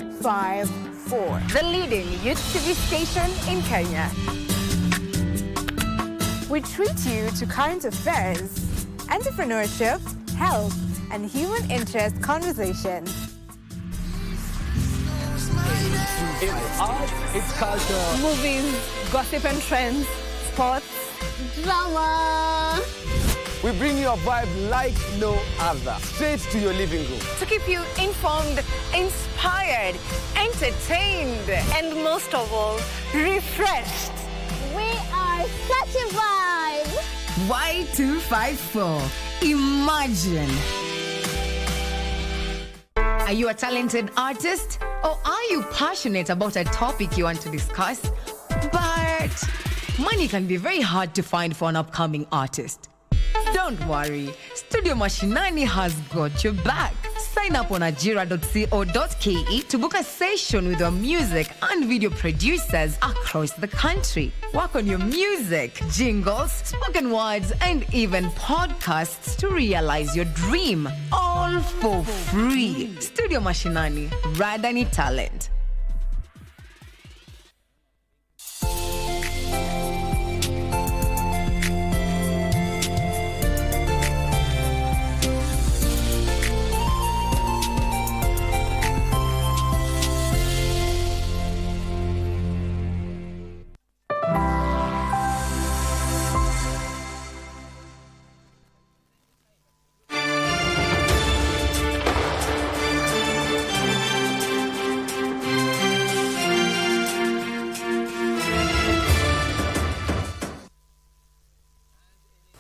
254, the leading youth TV station in Kenya. We treat you to current affairs, entrepreneurship, health, and human interest conversations. It's art, it's culture. Movies, gossip and trends, sports, drama. We bring you a vibe like no other, straight to your living room. To keep you informed, inspired, entertained, and most of all, refreshed. We are such a vibe. Y254. Imagine. Are you a talented artist? Or are you passionate about a topic you want to discuss? But money can be very hard to find for an upcoming artist. Don't worry, Studio Mashinani has got your back. Sign up on ajira.co.ke to book a session with our music and video producers across the country. Work on your music, jingles, spoken words, and even podcasts to realize your dream. All for free. Studio Mashinani, Radani Talent.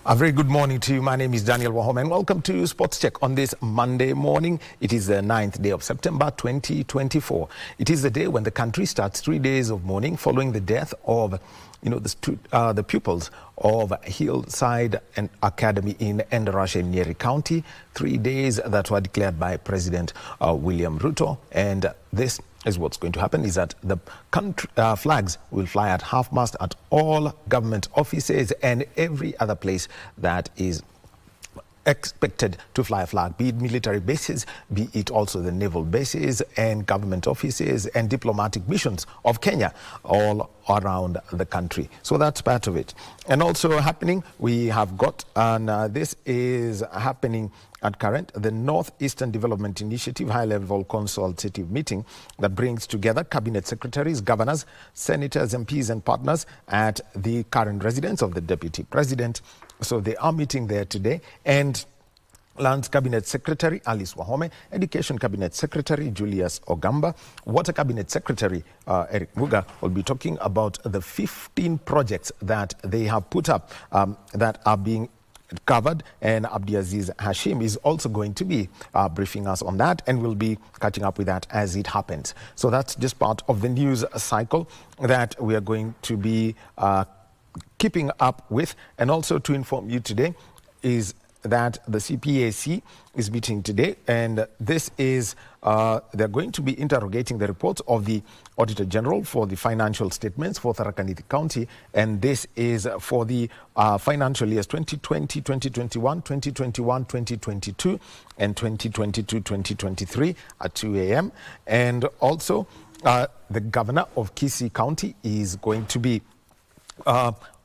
A very good morning to you. My name is Daniel Wahome and welcome to Sports Check on this Monday morning. It is the 9th day of September 2024. It is the day when the country starts 3 days of mourning following the death of the pupils of Hillside and Academy in Endarasha in Nyeri County. 3 days that were declared by President William Ruto, and this is what's going to happen is that the country, flags will fly at half-mast at all government offices and every other place that is expected to fly a flag, be it military bases, be it also the naval bases and government offices and diplomatic missions of Kenya all around the country. So that's part of it. And also happening, we have got, and this is happening at current, the Northeastern Development Initiative high-level consultative meeting that brings together cabinet secretaries, governors, senators, MPs and partners at the current residence of the Deputy President. So they are meeting there today, and Lands Cabinet Secretary Alice Wahome, Education Cabinet Secretary Julius Ogamba, Water Cabinet Secretary Eric Muga will be talking about the 15 projects that they have put up that are being covered, and Abdiaziz Hashim is also going to be briefing us on that, and we'll be catching up with that as it happens. So that's just part of the news cycle that we are going to be keeping up with. And also to inform you today is that the CPAC is meeting today, and this is they're going to be interrogating the reports of the Auditor General for the financial statements for Tharaka Nithi County, and this is for the financial years 2020, 2021, 2021, 2022, and 2022, 2023 at 2 a.m. And also the governor of Kisii County is going to be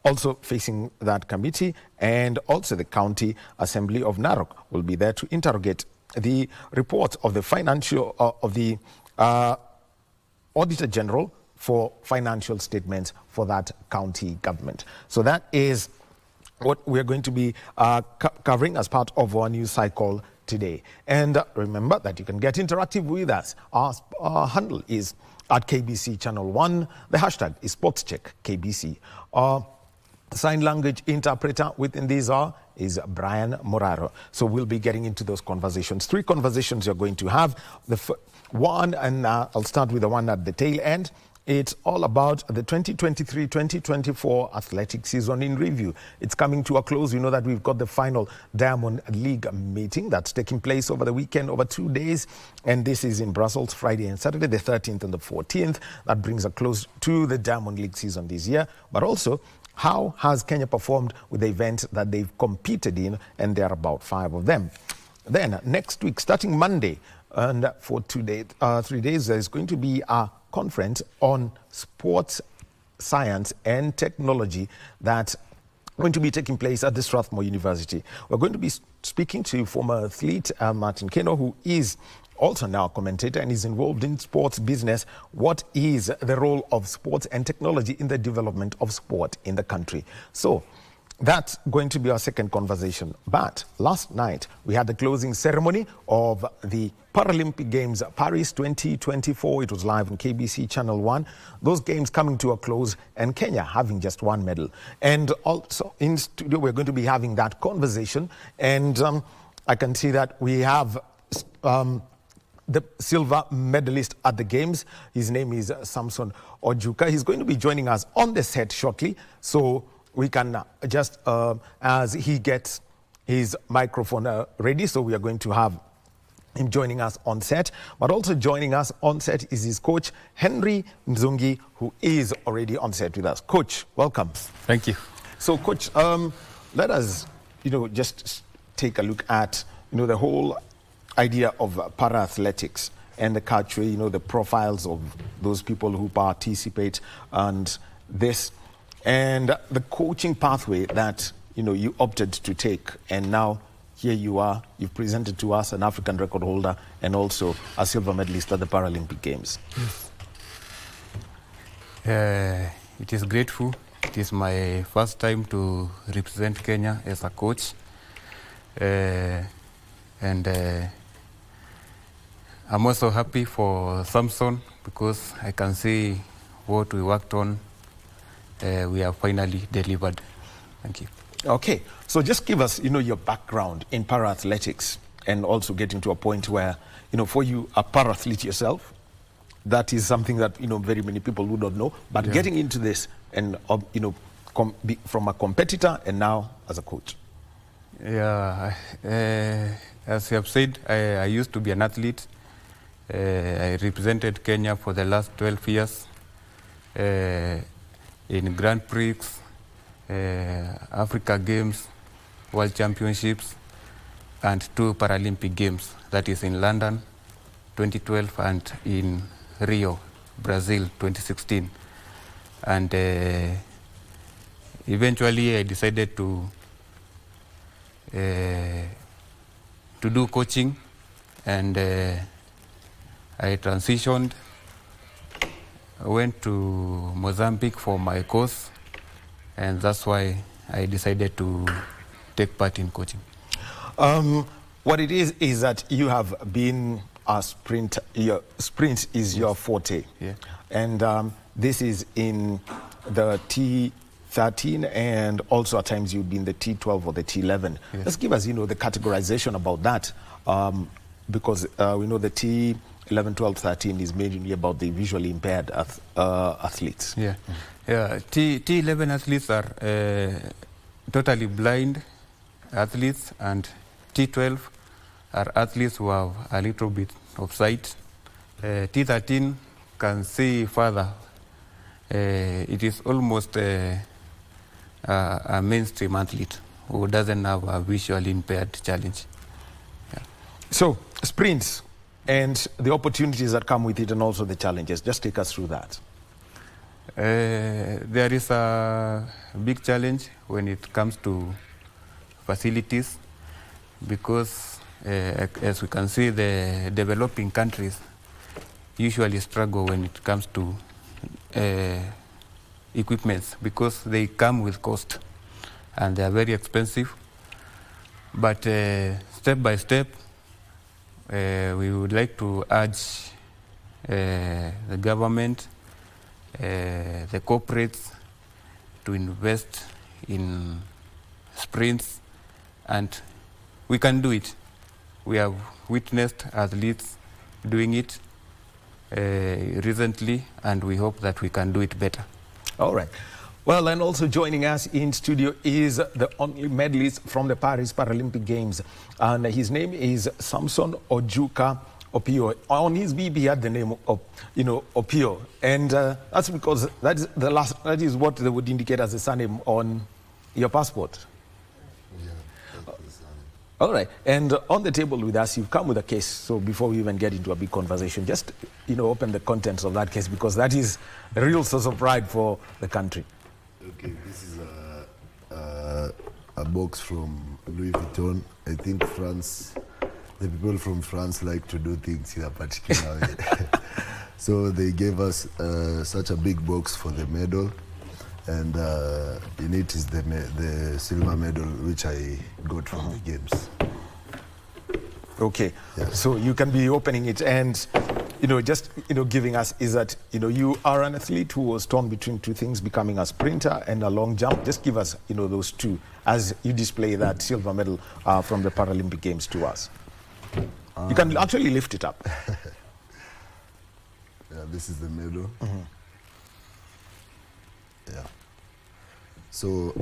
also facing that committee, and also the County Assembly of Narok will be there to interrogate the reports of the financial of the Auditor General for financial statements for that county government. So that is what we're going to be covering as part of our news cycle today. And remember that you can get interactive with us. Our handle is at KBC Channel 1. The hashtag is SportsCheckKBC. Sign language interpreter within these is Brian Moraro. So we'll be getting into those conversations. 3 conversations you're going to have. The one, and I'll start with the one at the tail end. It's all about the 2023-2024 athletic season in review. It's coming to a close. You know that we've got the final Diamond League meeting that's taking place over the weekend, over 2 days. And this is in Brussels, Friday and Saturday, the 13th and the 14th. That brings a close to the Diamond League season this year. But also, how has Kenya performed with the events that they've competed in? And there are about 5 of them. Then next week, starting Monday, And for 3 days, there's going to be a conference on sports science and technology that's going to be taking place at the Strathmore University. We're going to be speaking to former athlete Martin Keno, who is also now a commentator and is involved in sports business. What is the role of sports and technology in the development of sport in the country? So that's going to be our second conversation. But last night, we had the closing ceremony of the Paralympic Games Paris 2024. It was live on KBC Channel 1. Those games coming to a close and Kenya having just one medal. And also in studio, we're going to be having that conversation. And I can see that we have the silver medalist at the Games. His name is Samson Ojuka. He's going to be joining us on the set shortly. So we can just, as he gets his microphone ready, so we are going to have him joining us on set. But also joining us on set is his coach, Henry Nzungi, who is already on set with us. Coach, welcome. Thank you. So, Coach, let us, just take a look at, the whole idea of para-athletics and the culture, the profiles of those people who participate and this, and the coaching pathway that, you opted to take. And now here you are, you've presented to us an African record holder and also a silver medalist at the Paralympic Games. It is grateful. It is my first time to represent Kenya as a coach. And I'm also happy for Samson because I can see what we worked on, we have finally delivered. Thank you. Okay, so just give us, your background in para-athletics and also getting to a point where, for you, a para-athlete yourself, that is something that, very many people would not know, but getting into this and, from a competitor and now as a coach. Yeah, as you have said, I used to be an athlete. I represented Kenya for the last 12 years in Grand Prix, Africa Games, World Championships, and 2 Paralympic Games. That is in London, 2012, and in Rio, Brazil, 2016. And eventually I decided to do coaching, and I transitioned. I went to Mozambique for my course, and that's why I decided to take part in coaching. What it is that you have been a sprint. Sprint is your forte. Yeah. And this is in the T13, and also at times you've been the T12 or the T11. Yes. Let's give us, the categorization about that, because we know the T11, 12, 13 is mainly about the visually impaired athletes. Yeah, yeah. T11 athletes are totally blind athletes, and T12 are athletes who have a little bit of sight. T13 can see further. It is almost a mainstream athlete who doesn't have a visually impaired challenge. Yeah. So, sprints and the opportunities that come with it and also the challenges. Just take us through that. There is a big challenge when it comes to facilities because, as we can see, the developing countries usually struggle when it comes to equipments because they come with cost and they are very expensive. But step by step, we would like to urge the government, the corporates to invest in sprints, and we can do it. We have witnessed athletes doing it recently, and we hope that we can do it better. All right. Well, and also joining us in studio is the only medalist from the Paris Paralympic Games, and his name is Samson Ojuka Opio. On his BB, he had the name of, Opio, and that's because that is what they would indicate as a surname on your passport. Yeah, that's the surname. All right. And on the table with us, you've come with a case. So before we even get into a big conversation, just, open the contents of that case, because that is a real source of pride for the country. Okay, this is a box from Louis Vuitton. I think the people from France like to do things in a particular way. So they gave us such a big box for the medal. And in it is the silver medal, which I got from the games. Okay, Yeah. so you can be opening it and, just, giving us is that, you are an athlete who was torn between two things, becoming a sprinter and a long jump. Just give us, those two as you display that silver medal from the Paralympic Games to us. You can actually lift it up. Yeah, this is the medal. Yeah. So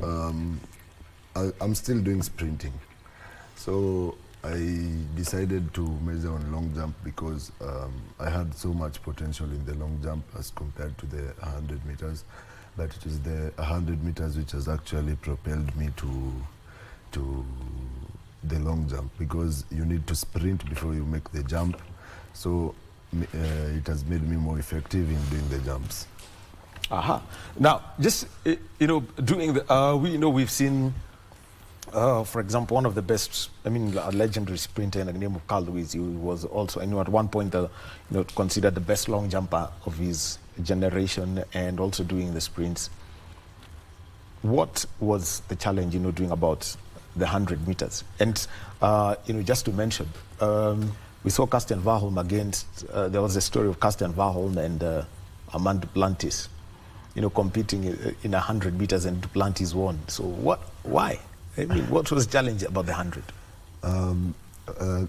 I'm still doing sprinting. So I decided to major on long jump because I had so much potential in the long jump as compared to the 100 meters. But it is the 100 meters which has actually propelled me to the long jump, because you need to sprint before you make the jump. So it has made me more effective in doing the jumps. Aha. Now, just, doing the, we've seen, for example, one of the best, a legendary sprinter in the name of Carl Lewis. He was also, at one point, considered the best long jumper of his generation, and also doing the sprints. What was the challenge, doing about the 100 meters? And, just to mention, we saw Karsten Wahome against, there was a story of Karsten Wahome and Armand Duplantis, competing in 100 meters, and Duplantis won. So why? What was the challenge about the 100?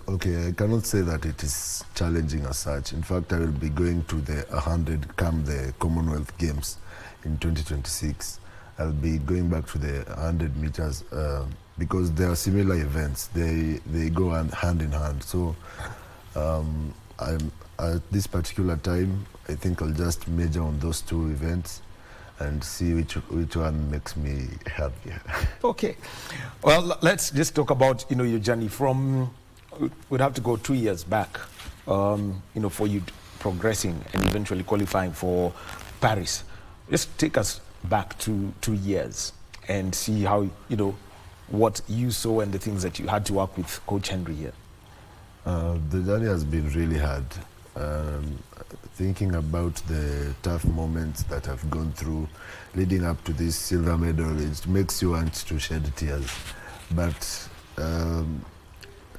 Okay, I cannot say that it is challenging as such. In fact, I will be going to the 100 come the Commonwealth Games in 2026. I'll be going back to the 100 meters because they are similar events. They go hand in hand. So I'm at this particular time, I think I'll just major on those two events and see which one makes me happier. Okay. Well, let's just talk about, your journey from, we'd have to go 2 years back, for you progressing and eventually qualifying for Paris. Just take us back to 2 years and see how, what you saw and the things that you had to work with Coach Henry here. The journey has been really hard. Thinking about the tough moments that I've gone through leading up to this silver medal, it makes you want to shed tears. But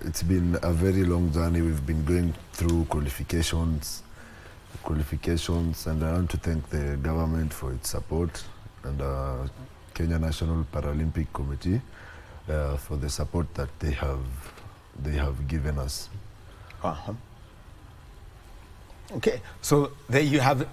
it's been a very long journey. We've been going through qualifications, and I want to thank the government for its support, and Kenya National Paralympic Committee for the support that they have given us. Okay, so there you have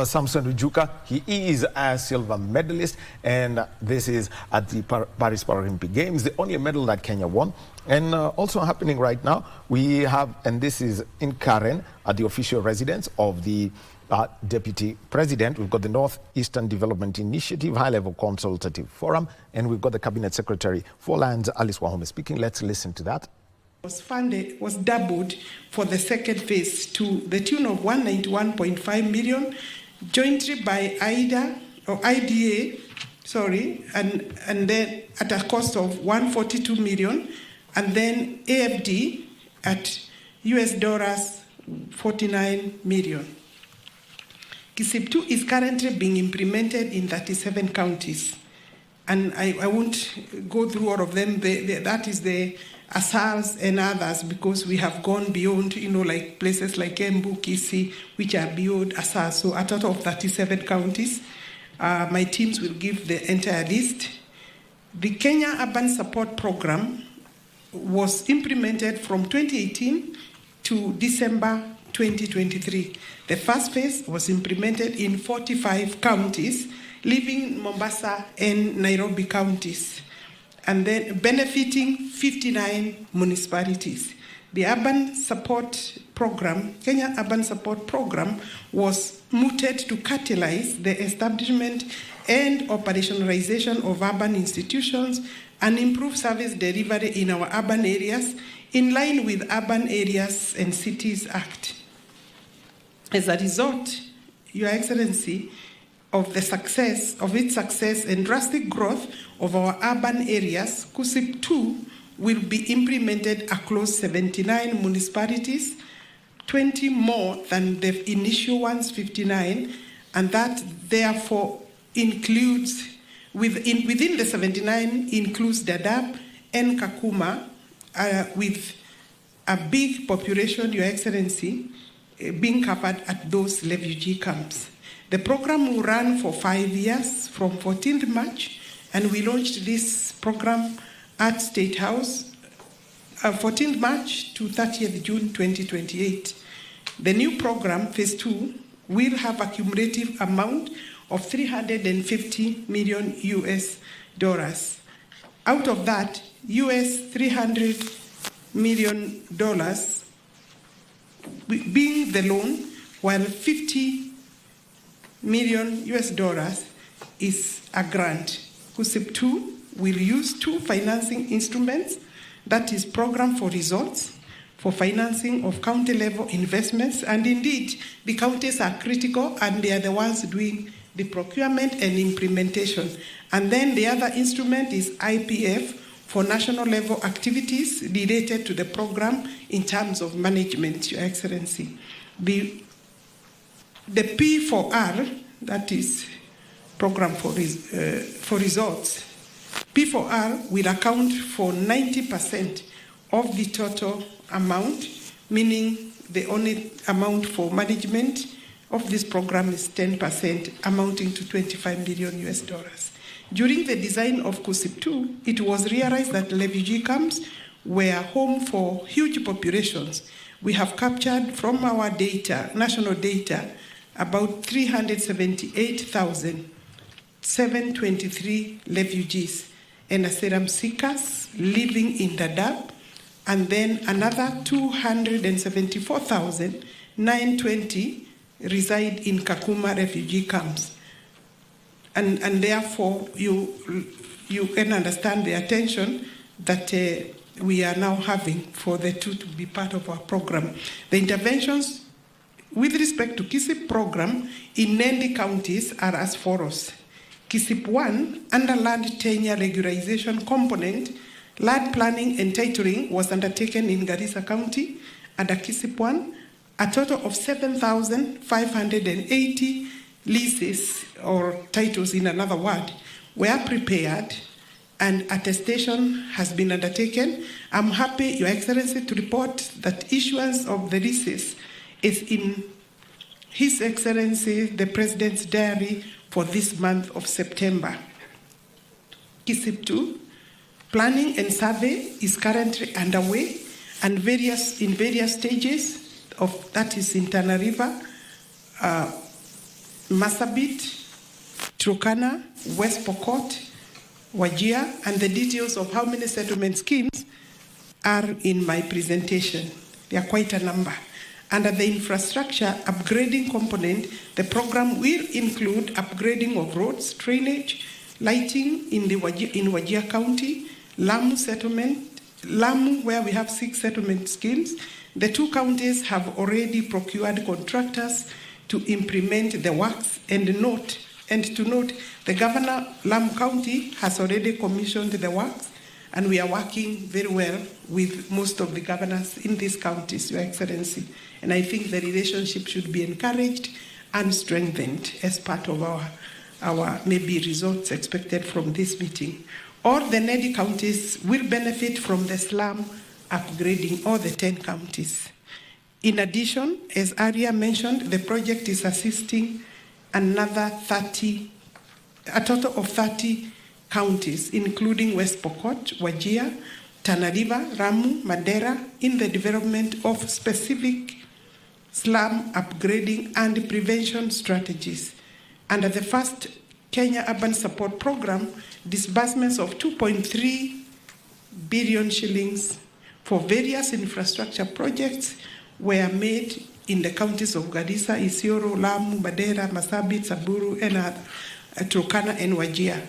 Samson Ujuka. He is a silver medalist, and this is at the Paris Paralympic Games, the only medal that Kenya won. And also happening right now, we have, and this is in Karen, at the official residence of the Deputy President. We've got the Northeastern Development Initiative High-Level Consultative Forum, and we've got the Cabinet Secretary for Lands, Alice Wahome, speaking. Let's listen to that. Was doubled for the second phase to the tune of 191.5 million, jointly by IDA, and then at a cost of 142 million, and then AFD at US $49 million. KISIP 2 is currently being implemented in 37 counties. And I won't go through all of them. That is the ASALs and others, because we have gone beyond, like places like Embu, Kisii, which are beyond ASAL. So a total of 37 counties. My teams will give the entire list. The Kenya Urban Support Program was implemented from 2018 to December 2023. The first phase was implemented in 45 counties, leaving Mombasa and Nairobi counties, and then benefiting 59 municipalities. The Urban Support Program, Kenya Urban Support Program, was mooted to catalyze the establishment and operationalization of urban institutions, and improve service delivery in our urban areas in line with Urban Areas and Cities Act. As a result, Your Excellency, of its success and drastic growth of our urban areas, KUSIP 2 will be implemented across 79 municipalities, 20 more than the initial ones, 59, and that therefore includes, within the 79 includes Dadaab and Kakuma, with a big population, Your Excellency, being covered at those refugee camps. The program will run for 5 years from 14th March, and we launched this program at State House 14th March to 30th June 2028. The new program, Phase 2, will have a cumulative amount of $350 million US dollars. Out of that, US $300 million being the loan, while $50 million US dollars is a grant. KUSIP 2 will use 2 financing instruments, that is Program for Results, for financing of county-level investments, and indeed, the counties are critical and they are the ones doing the procurement and implementation. And then the other instrument is IPF for national-level activities related to the program in terms of management, Your Excellency. The P4R, that is Program for Results, P4R will account for 90% of the total amount, meaning the only amount for management of this program is 10%, amounting to $25 million US dollars. During the design of KUSIP 2, it was realized that refugee camps were home for huge populations. We have captured from our data, national data, about 378,723 refugees and asylum seekers living in Dadaab, and then another 274,920 reside in Kakuma refugee camps. And therefore, you can understand the attention that we are now having for the two to be part of our program. The interventions with respect to KISIP program in Nyeri counties are as follows. KISIP 1, under land tenure regularization component, land planning and titling was undertaken in Garissa County under KISIP 1. A total of 7,580 leases, or titles in another word, were prepared and attestation has been undertaken. I'm happy, Your Excellency, to report that issuance of the leases is in His Excellency, the President's diary for this month of September. KISIP 2, planning and survey is currently underway and in various stages of, that is in Tana River, Marsabit, Turkana, West Pokot, Wajir, and the details of how many settlement schemes are in my presentation. There are quite a number. Under the infrastructure upgrading component, the program will include upgrading of roads, drainage, lighting in Wajir County, Lamu settlement, Lamu, where we have 6 settlement schemes. The 2 counties have already procured contractors to implement the works, and to note, the Governor, Lamu County, has already commissioned the works, and we are working very well with most of the governors in these counties, Your Excellency. And I think the relationship should be encouraged and strengthened as part of our maybe results expected from this meeting. All the Nyeri counties will benefit from the slum upgrading, all the 10 counties. In addition, as earlier mentioned, the project is assisting a total of 30 counties, including West Pokot, Wajir, Tana River, Ramu, Mandera, in the development of specific slum upgrading and prevention strategies. Under the first Kenya Urban Support Program, disbursements of 2.3 billion shillings for various infrastructure projects were made in the counties of Garissa, Isiolo, Lamu, Mandera, Marsabit, Samburu, and Turkana and Wajir.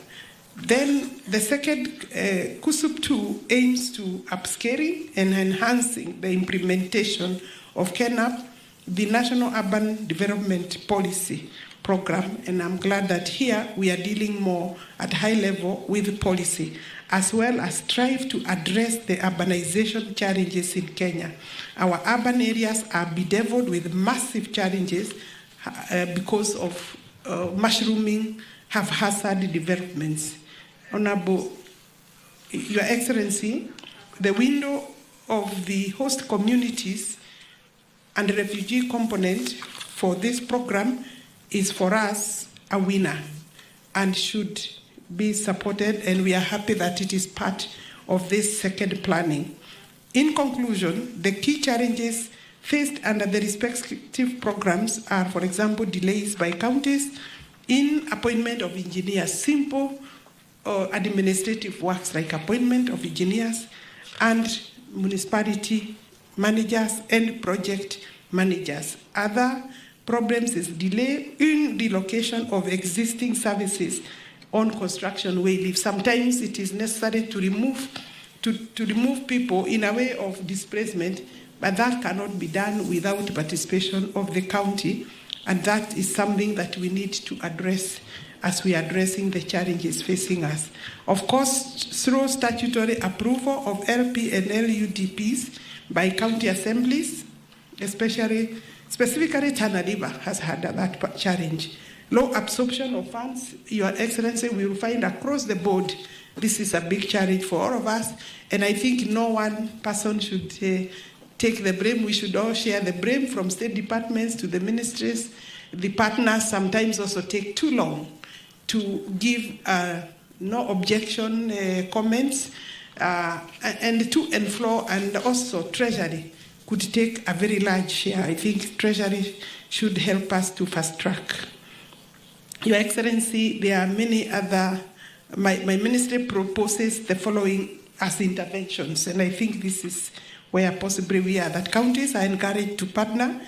Then the second, KUSUP 2 aims to upscaling and enhancing the implementation of KENAP, the National Urban Development Policy Program, and I'm glad that here we are dealing more at high level with policy, as well as strive to address the urbanization challenges in Kenya. Our urban areas are bedeviled with massive challenges because of mushrooming, haphazard developments. Honorable Your Excellency, the window of the host communities and the refugee component for this program is for us a winner and should be supported, and we are happy that it is part of this second planning. In conclusion, the key challenges faced under the respective programs are, for example, delays by counties in appointment of engineers, simple or administrative works like appointment of engineers, and municipality managers and project managers. Other problems is delay in the location of existing services on construction wayleave. Sometimes it is necessary to remove people in a way of displacement, but that cannot be done without participation of the county, and that is something that we need to address as we are addressing the challenges facing us. Of course, through statutory approval of LP and LUDPs by county assemblies, specifically Tana River has had that challenge. Low absorption of funds, Your Excellency, we will find across the board this is a big challenge for all of us, and I think no one person should take the blame. We should all share the blame, from state departments to the ministries. The partners sometimes also take too long to give no objection comments, and to and fro, and also Treasury could take a very large share. I think Treasury should help us to fast track. Your Excellency, there are many other, my ministry proposes the following as interventions, and I think this is where possibly we are, that counties are encouraged to partner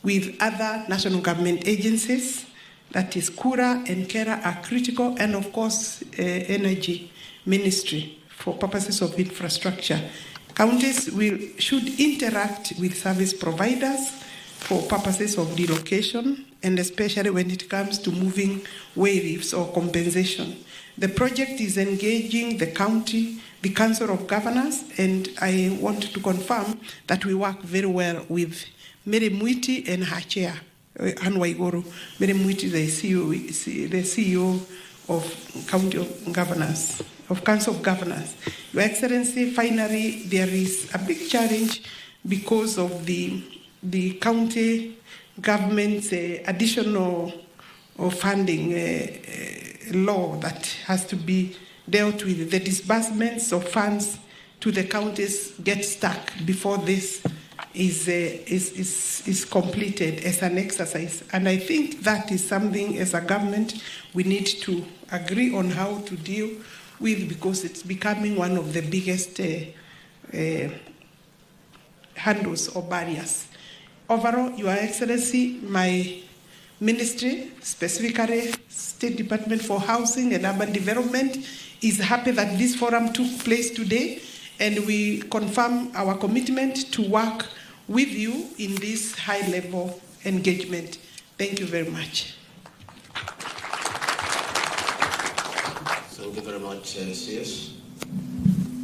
with other national government agencies, that is Kura and Kera are critical, and of course, Energy Ministry for purposes of infrastructure. Counties should interact with service providers for purposes of relocation, and especially when it comes to moving wayleaves or compensation. The project is engaging the county, the Council of Governors, and I want to confirm that we work very well with Mary Mwiti and her chair, Anne Waiguru. Mary Mwiti, the CEO of County of Governors, of Council of Governors. Your Excellency, finally, there is a big challenge because of the county government's additional funding law that has to be dealt with. The disbursements of funds to the counties get stuck before this is completed as an exercise. And I think that is something as a government we need to agree on how to deal with, because it's becoming one of the biggest handles or barriers. Overall, Your Excellency, my ministry, specifically State Department for Housing and Urban Development, is happy that this forum took place today, and we confirm our commitment to work with you in this high-level engagement. Thank you very much. Thank you very much, CS.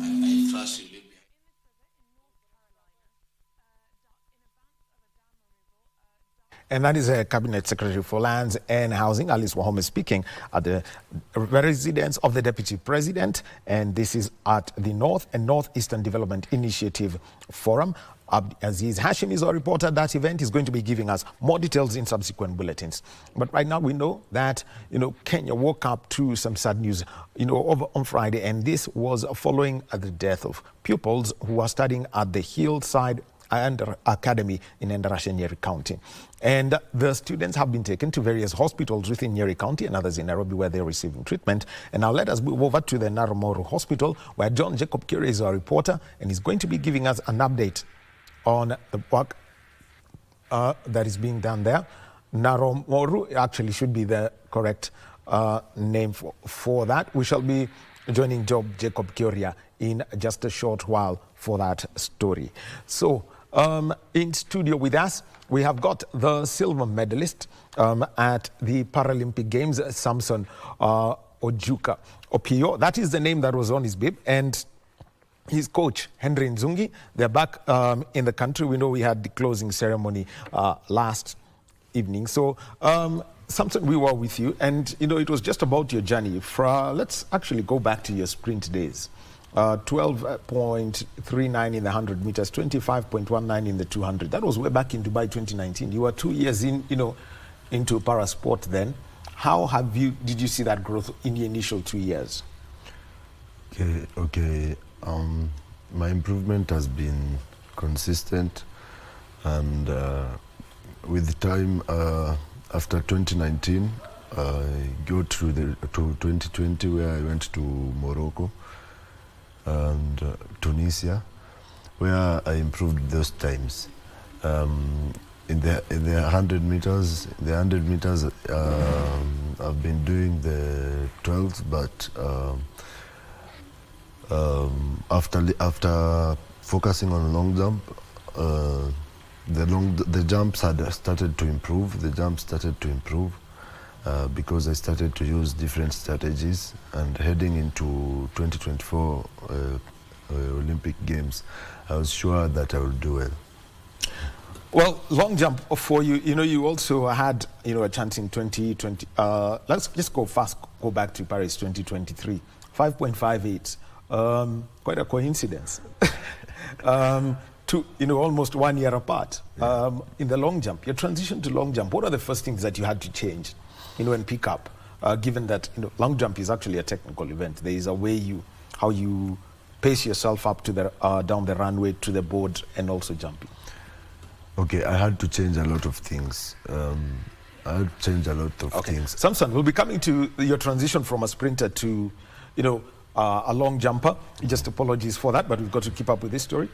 I trust you. And that is Cabinet Secretary for Lands and Housing, Alice Wahome, speaking at the residence of the Deputy President. And this is at the North and Northeastern Development Initiative Forum. Aziz Hashim is our reporter at that event. He's going to be giving us more details in subsequent bulletins. But right now we know that, Kenya woke up to some sad news, over on Friday. And this was following the death of pupils who were studying at the Hillside Academy in Endarasha, Nyeri County. And the students have been taken to various hospitals within Nyeri County and others in Nairobi, where they're receiving treatment. And now let us move over to the Naramoru Hospital, where John Jacob Kure is our reporter, and he's going to be giving us an update on the work that is being done there. Naramoru actually should be the correct name for that. We shall be joining Jacob Kioria in just a short while for that story. So in studio with us, we have got the silver medalist at the Paralympic Games, Samson Ojuka Opio. That is the name that was on his bib. And his coach, Henry Nzungi, they're back in the country. We know we had the closing ceremony last evening. So, Samson, we were with you, and it was just about your journey. Let's actually go back to your sprint days. 12.39 in the 100 meters, 25.19 in the 200. That was way back in Dubai 2019. You were 2 years into para sport then. How did you see that growth in the initial 2 years? Okay. My improvement has been consistent, and with time, after 2019, I go to 2020, where I went to Morocco and Tunisia, where I improved those times. In the 100 meters, I've been doing the 12s, but after focusing on long jump, the jumps had started to improve. The jumps started to improve because I started to use different strategies, and heading into 2024 Olympic Games, I was sure that I would do well. Well, long jump for you, you also had, a chance in 2020. Let's just go back to Paris 2023, 5.58. Quite a coincidence. Almost 1 year apart. In the long jump, your transition to long jump, what are the first things that you had to change, and pick up, given that, long jump is actually a technical event. There is a way how you pace yourself up to the down the runway to the board and also jumping. Okay, I had to change a lot of things. Things. Samson, we'll be coming to your transition from a sprinter to, a long jumper. Just apologies for that, but we've got to keep up with this story.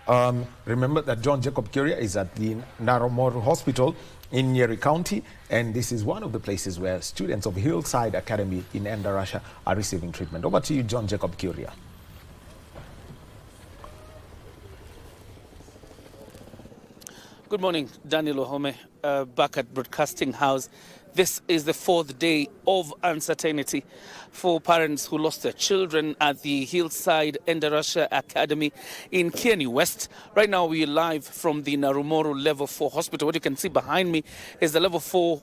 Okay. Remember that John Jacob Kioria is at the Naromoro Hospital in Nyeri County, and this is one of the places where students of Hillside Academy in Endarasha are receiving treatment. Over to you, John Jacob Kioria. Good morning, Daniel Wahome, back at Broadcasting House. This is the fourth day of uncertainty for parents who lost their children at the Hillside Endarasha Academy in Kieni West. Right now we are live from the Narumoro Level 4 Hospital. What you can see behind me is the Level 4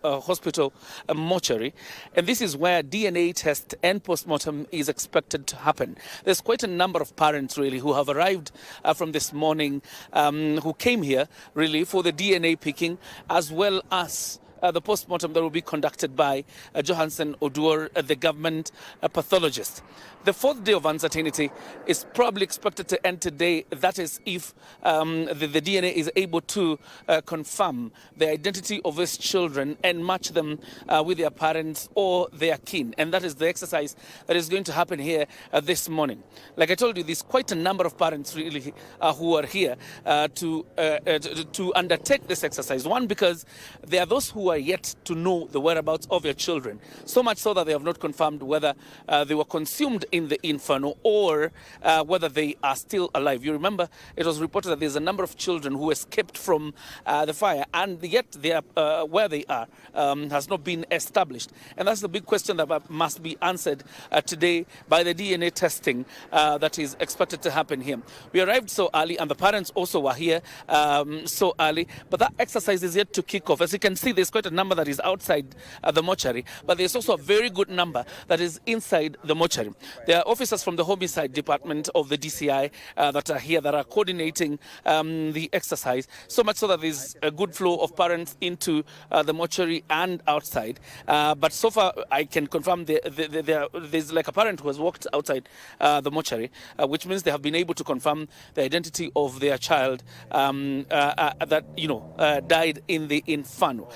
Hospital mortuary. And this is where DNA test and postmortem is expected to happen. There's quite a number of parents really who have arrived from this morning, who came here really for the DNA picking, as well as the postmortem that will be conducted by Johansen Oduor, the government pathologist. The fourth day of uncertainty is probably expected to end today. That is if the DNA is able to confirm the identity of his children and match them with their parents or their kin. And that is the exercise that is going to happen here this morning. Like I told you, there's quite a number of parents really who are here to undertake this exercise. One, because there are those who are yet to know the whereabouts of your children, so much so that they have not confirmed whether they were consumed in the inferno or whether they are still alive. You remember it was reported that there's a number of children who escaped from the fire, and yet they are, where they are has not been established. And that's the big question that must be answered today by the DNA testing that is expected to happen here. We arrived so early, and the parents also were here so early, but that exercise is yet to kick off. As you can see, there's quite a number that is outside the mortuary, but there's also a very good number that is inside the mortuary. There are officers from the homicide department of the DCI that are here, that are coordinating the exercise, so much so that there's a good flow of parents into the mortuary and outside. But so far, I can confirm there's like a parent who has walked outside the mortuary, which means they have been able to confirm the identity of their child that died in the inferno.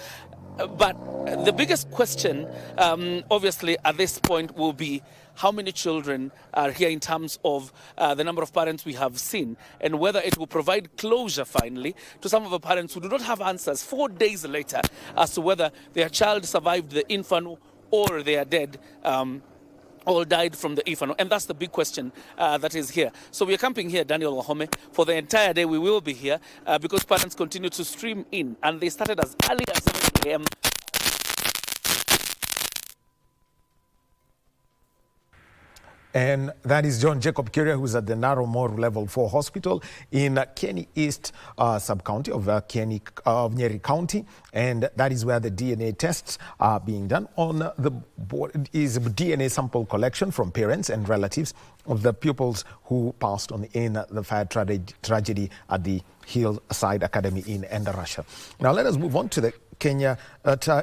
But the biggest question, obviously, at this point will be how many children are here in terms of the number of parents we have seen, and whether it will provide closure finally to some of the parents who do not have answers 4 days later as to whether their child survived the inferno or they are dead. All died from the inferno, and that's the big question that is here. So we are camping here, Daniel Wahome, for the entire day. We will be here because parents continue to stream in, and they started as early as 7 a.m. And that is John Jacob Curia, who's at the Narrowmore Level 4 Hospital in Kieni East sub-county of Nyeri County. And that is where the DNA tests are being done. On the board is DNA sample collection from parents and relatives of the pupils who passed on in the fire tragedy at the Hillside Academy in Endarasha. Now let us move on to the Kenya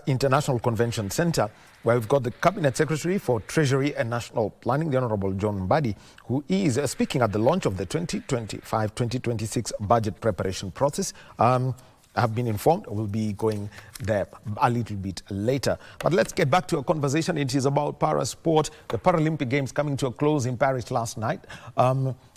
International Convention Center, where we've got the Cabinet Secretary for Treasury and National Planning, the Honorable John Mbadi, who is speaking at the launch of the 2025-2026 budget preparation process. I have been informed we'll be going there a little bit later. But let's get back to a conversation. It is about para-sport. The Paralympic Games coming to a close in Paris last night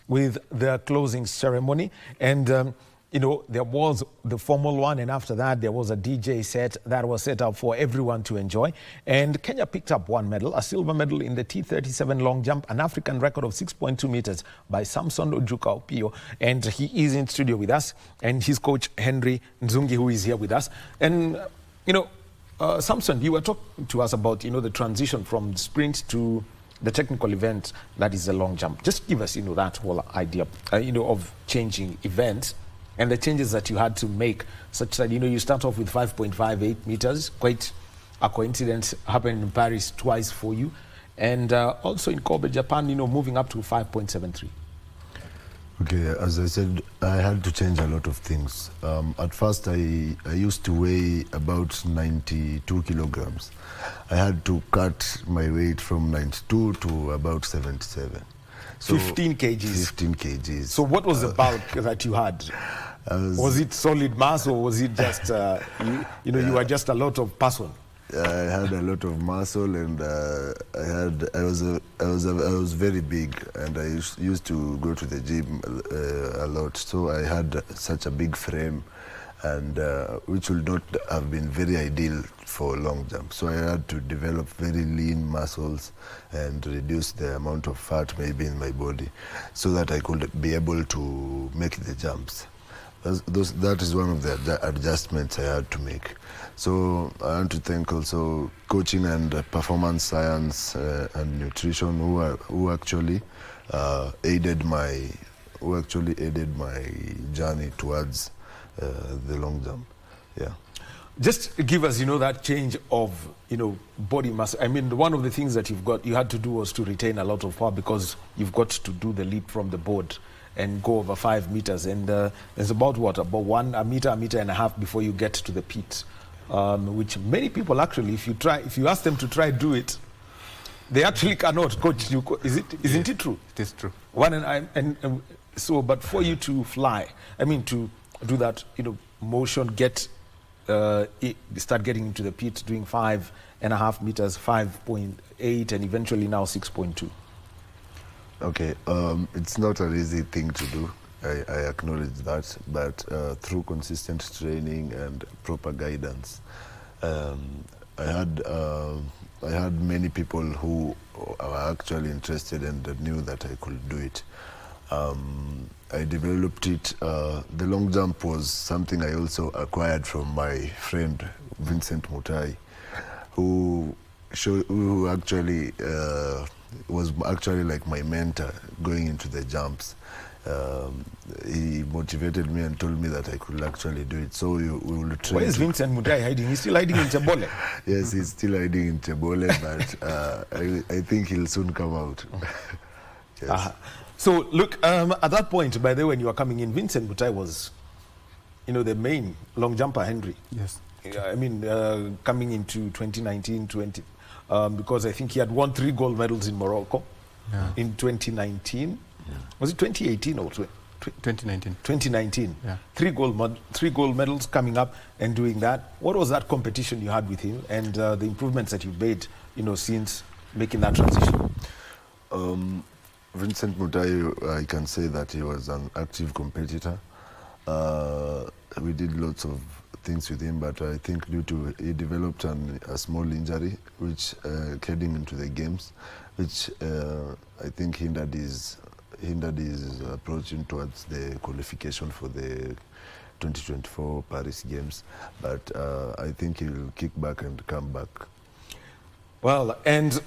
with the closing ceremony. And you know, there was the formal one, and after that, there was a DJ set that was set up for everyone to enjoy. And Kenya picked up one medal, a silver medal in the T37 long jump, an African record of 6.2 meters by Samson Ojuka Opio. And he is in studio with us, and his coach, Henry Nzungi, who is here with us. And, you know, Samson, you were talking to us about, you know, the transition from sprint to the technical event that is the long jump. Just give us, you know, that whole idea, you know, of changing events and the changes that you had to make, such that, you know, you start off with 5.58 meters, quite a coincidence happened in Paris twice for you, and also in Kobe, Japan, you know, moving up to 5.73. Okay, as I said, I had to change a lot of things. At first, I used to weigh about 92 kilograms. I had to cut my weight from 92 to about 77. So 15 kgs. 15 kgs. So what was the bulk that you had? Was it solid mass, or was it just, you know, you were just a lot of person? I had a lot of muscle, and I was very big, and I used to go to the gym a lot. So I had such a big frame, and which would not have been very ideal for long jump. So I had to develop very lean muscles and reduce the amount of fat maybe in my body, so that I could be able to make the jumps. That is one of the adjustments I had to make. So I want to thank also coaching and performance science and nutrition who actually aided my journey towards the long jump. Yeah. Just give us, you know, that change of, you know, body mass. I mean, one of the things that you had to do was to retain a lot of power, because you've got to do the leap from the board and go over 5 meters. And there's about 1 meter and a half before you get to the pit, which many people actually, if you ask them to try do it, they actually cannot. Coach, isn't it true? It is true. So, but for you to fly, I mean, to do that, you know, motion, start getting into the pit, doing 5.5 meters, 5.8, and eventually now 6.2. Okay, it's not an easy thing to do. I acknowledge that, but through consistent training and proper guidance, I had many people who were actually interested and knew that I could do it. I developed it. The long jump was something I also acquired from my friend Vincent Mutai, who actually was actually like my mentor going into the jumps. He motivated me and told me that I could actually do it. So we will try. Where is Vincent Mutai hiding? He's still hiding in Chebole? Yes, he's still hiding in Chebole, but I think he'll soon come out. Yes. So look, at that point, by the way, when you were coming in, Vincent Mutai was, you know, the main long jumper, Henry. Yes. I mean, coming into 2019, because I think he had won 3 gold medals in Morocco in 2019. Yeah. Was it 2018 or 2019. 2019. Yeah. Three gold medals coming up and doing that. What was that competition you had with him and the improvements that you've made, since making that transition? Vincent Mutai, I can say that he was an active competitor. We did lots of things with him, but I think due to he developed a small injury, which heading into the games, which I think hindered his approaching towards the qualification for the 2024 Paris Games. But I think he'll kick back and come back. Well, and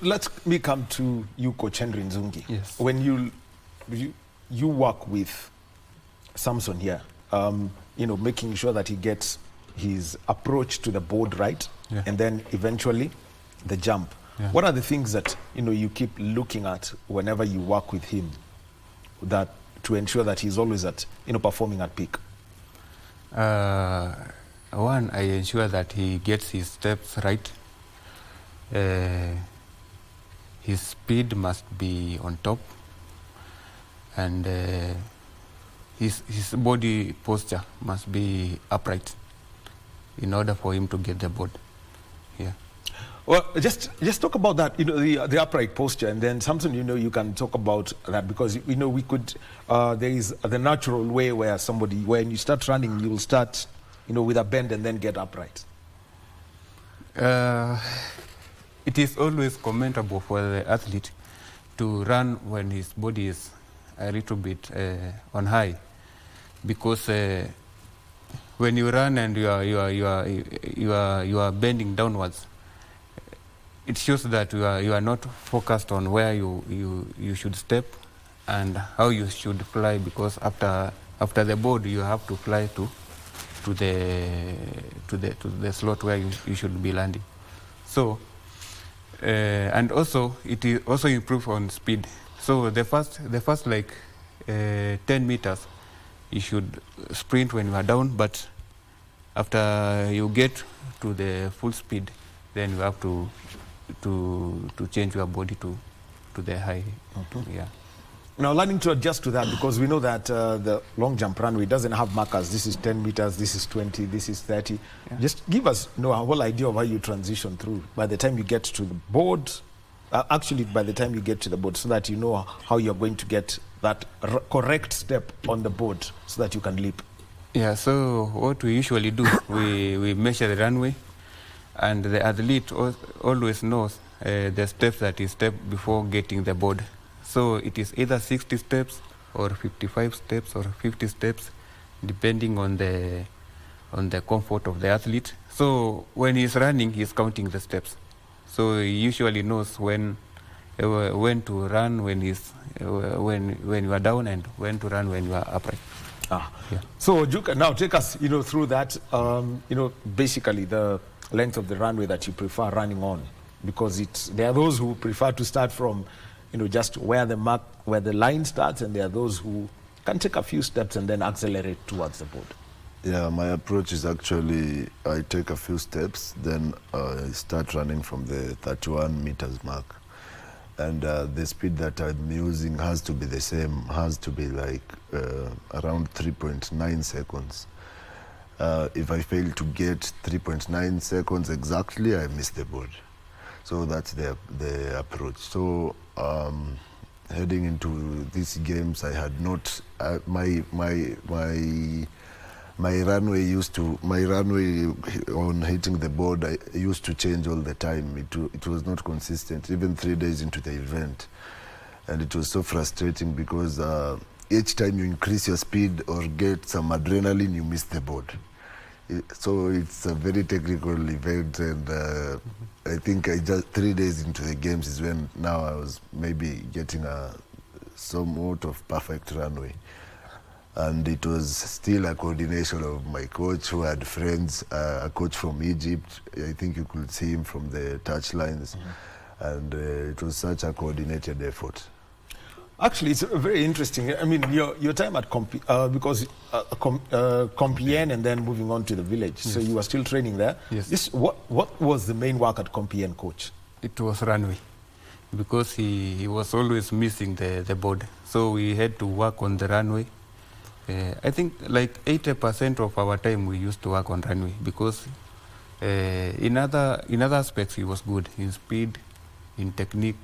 let me come to you, Coach Henry Nzungi. Yes. When you work with Samson here, making sure that he gets his approach to the board right, yeah. and then eventually the jump. Yeah. What are the things that you keep looking at whenever you work with him, that to ensure that he's always at performing at peak? One, I ensure that he gets his steps right. His speed must be on top, and his body posture must be upright in order for him to get the board. Yeah. Well, just talk about that, the upright posture, and then something, you can talk about that, because, we could, there is the natural way where when you start running, you will start, with a bend and then get upright. It is always commendable for the athlete to run when his body is a little bit on high, because when you run and you are bending downwards, it shows that you are not focused on where you should step and how you should fly, because after the board you have to fly to the slot where you should be landing. So and also it is also improve on speed. So the first like 10 meters you should sprint when you are down, but after you get to the full speed, then you have to change your body to the high. Mm-hmm. Yeah. Now, learning to adjust to that, because we know that the long jump runway doesn't have markers. This is 10 meters, this is 20, this is 30. Yeah. Just give us a whole idea of how you transition through by the time you get to the board, by the time you get to the board, so that you know how you're going to get that correct step on the board so that you can leap. Yeah, so what we usually do, we measure the runway, and the athlete always knows the steps that he stepped before getting the board. So it is either 60 steps or 55 steps or 50 steps, depending on the comfort of the athlete. So when he's running, he's counting the steps. So he usually knows when to run when you are down, and when to run when you are upright. Yeah. So Juka, now take us through that, basically the length of the runway that you prefer running on, because there are those who prefer to start from just where the line starts, and there are those who can take a few steps and then accelerate towards the board. Yeah, my approach is actually I take a few steps, then I start running from the 31 meters mark. And the speed that I'm using has to be the same, has to be like around 3.9 seconds. If I fail to get 3.9 seconds exactly, I miss the board. So that's the approach. So heading into these games, I had not my runway on hitting the board, I used to change all the time. It was not consistent, even 3 days into the event, and it was so frustrating because each time you increase your speed or get some adrenaline, you miss the board. So it's a very technical event, and I think just 3 days into the games is when now I was maybe getting a somewhat of perfect runway. And it was still a coordination of my coach, who had friends, a coach from Egypt. I think you could see him from the touch lines. Mm-hmm. And it was such a coordinated effort. Actually, it's very interesting. I mean, your time at Compiègne and then moving on to the village. Yes. So you were still training there. Yes. What was the main work at Compiègne, coach? It was runway. because he was always missing the board. So we had to work on the runway. I think like 80% of our time we used to work on runway, because in other aspects he was good. In speed, in technique,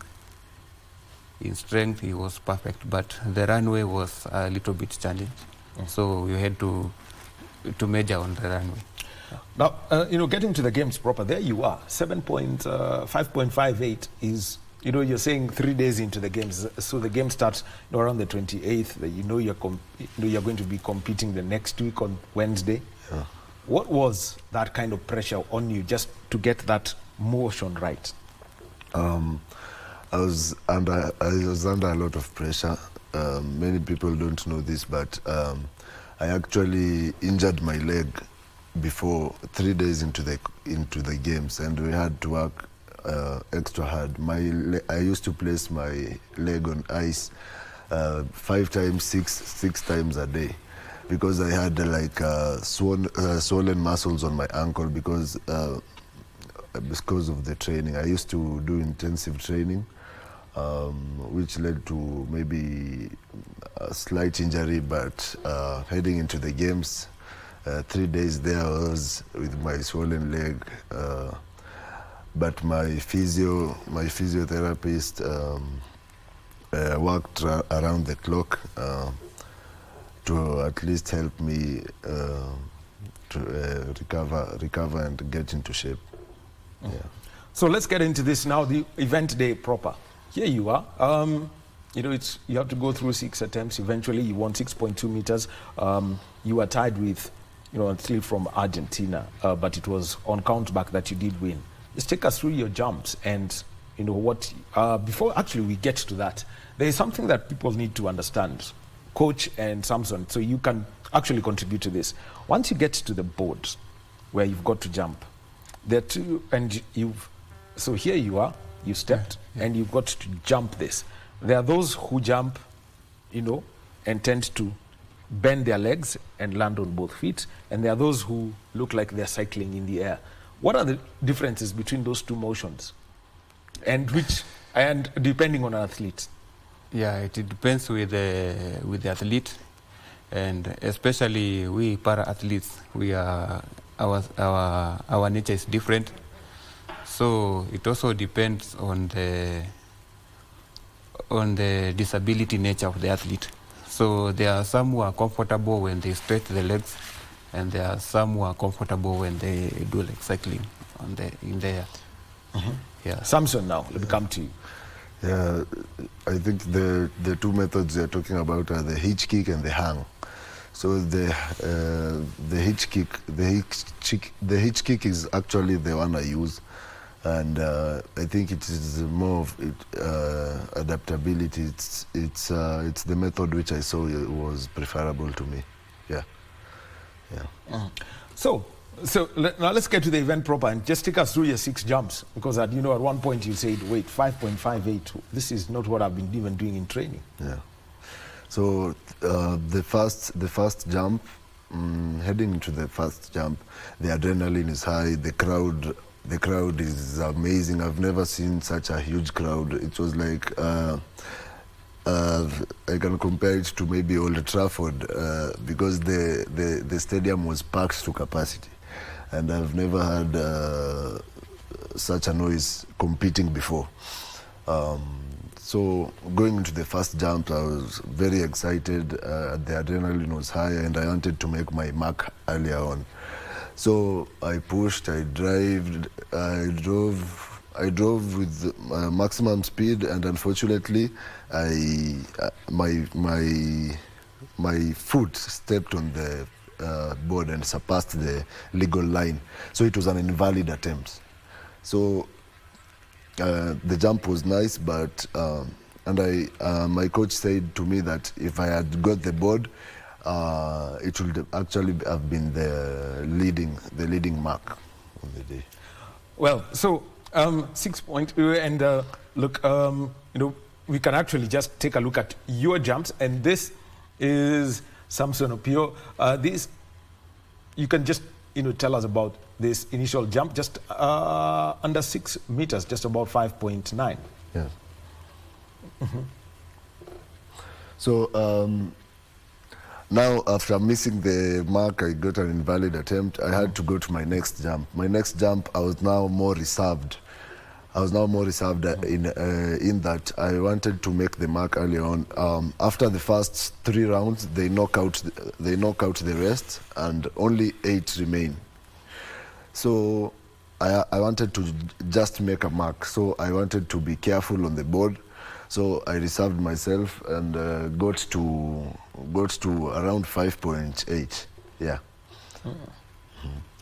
in strength he was perfect, but the runway was a little bit challenging. So we had to measure on the runway. Now, getting to the games proper, there you are. 5.58 is, you're saying 3 days into the games. So the game starts around the 28th. You're going to be competing the next week on Wednesday. Yeah. What was that kind of pressure on you just to get that motion right? I was under a lot of pressure. Many people don't know this, but I actually injured my leg before 3 days into the games, and we had to work extra hard. I used to place my leg on ice 5 times, six times a day, because I had swollen muscles on my ankle because of the training. I used to do intensive training, which led to maybe a slight injury, but heading into the games, 3 days there I was with my swollen leg, but my physiotherapist worked around the clock to at least help me to recover and get into shape. Yeah. So let's get into this now, the event day proper. Here you are. You have to go through 6 attempts. Eventually, you won 6.2 meters. You were tied with, an athlete from Argentina, but it was on count back that you did win. Just take us through your jumps and, what. Before actually we get to that, there is something that people need to understand, Coach and Samson, so you can actually contribute to this. Once you get to the board where you've got to jump, there are two, and so here you are. You stepped, and you've got to jump this. There are those who jump, and tend to bend their legs and land on both feet, and there are those who look like they're cycling in the air. What are the differences between those two motions, and depending on an athlete? Yeah, it depends with the athlete, and especially we para athletes. We are our nature is different. So it also depends on the disability nature of the athlete. So there are some who are comfortable when they stretch the legs, and there are some who are comfortable when they do like cycling in the air. Mm-hmm. Yeah. Samson, now let me come to you. Yeah, I think the two methods you're talking about are the hitch kick and the hang. So the hitch kick is actually the one I use. And I think it is more of adaptability. It's the method which I saw was preferable to me. Yeah. So now let's get to the event proper and just take us through your 6 jumps, because at one point you said, wait, 5.58. This is not what I've been even doing in training. Yeah. So the first jump, heading into the first jump, the adrenaline is high. The crowd is amazing. I've never seen such a huge crowd. It was like, I can compare it to maybe Old Trafford, because the stadium was packed to capacity. And I've never had such a noise competing before. So going into the first jump, I was very excited. The adrenaline was high, and I wanted to make my mark earlier on. So I pushed, I drove with maximum speed, and unfortunately, my foot stepped on the board and surpassed the legal line. So it was an invalid attempt. So the jump was nice, but my coach said to me that if I had got the board, it would actually have been the leading mark on the day. Well, so 6 point, and look, we can actually just take a look at your jumps, and this is Samson Opio. This, you can just tell us about this initial jump, just under 6 meters, just about 5.9. Yeah. So now, after missing the mark, I got an invalid attempt. I had to go to my next jump. My next jump, I was now more reserved. In that I wanted to make the mark early on. After the first 3 rounds, they knock out the rest, and only 8 remain. So I wanted to just make a mark. So I wanted to be careful on the board. So I reserved myself and got to around 5.8. Yeah.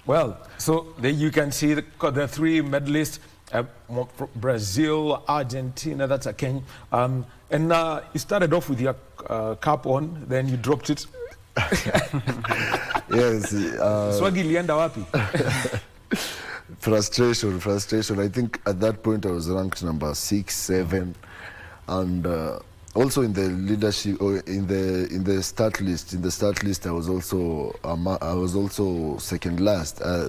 Well, so there you can see the 3 medalists. Brazil, Argentina, that's a Kenya. And you started off with your cap on, then you dropped it. Yes. Swagi ilienda wapi? Frustration. I think at that point I was ranked number 6, 7, and also in the leadership or in the start list. In the start list, I was also second last. I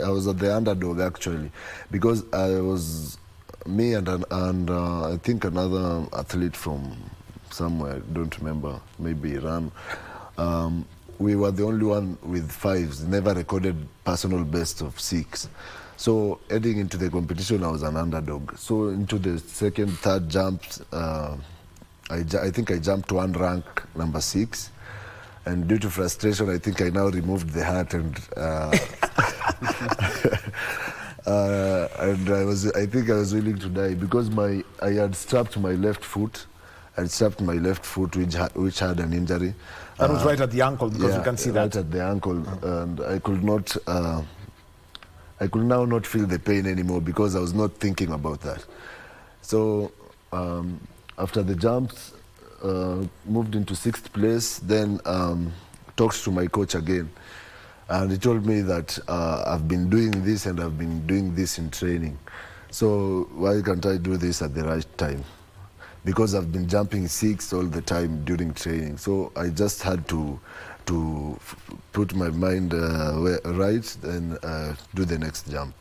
was at the underdog actually, because I was me and I think another athlete from somewhere, don't remember, maybe Iran. We were the only one with 5s, never recorded personal best of 6. So heading into the competition, I was an underdog. So into the second, third jumps, I think I jumped 1 rank, number 6. And due to frustration, I think I now removed the hat and I think I was willing to die because I had strapped my left foot. Which had an injury. That was right at the ankle, because you can see that. Right at the ankle, and I could now not feel the pain anymore because I was not thinking about that. So after the jumps, moved into 6th place, then talked to my coach again. And he told me that I've been doing this and I've been doing this in training. So why can't I do this at the right time? Because I've been jumping 6 all the time during training. So I just had to put my mind right and do the next jump.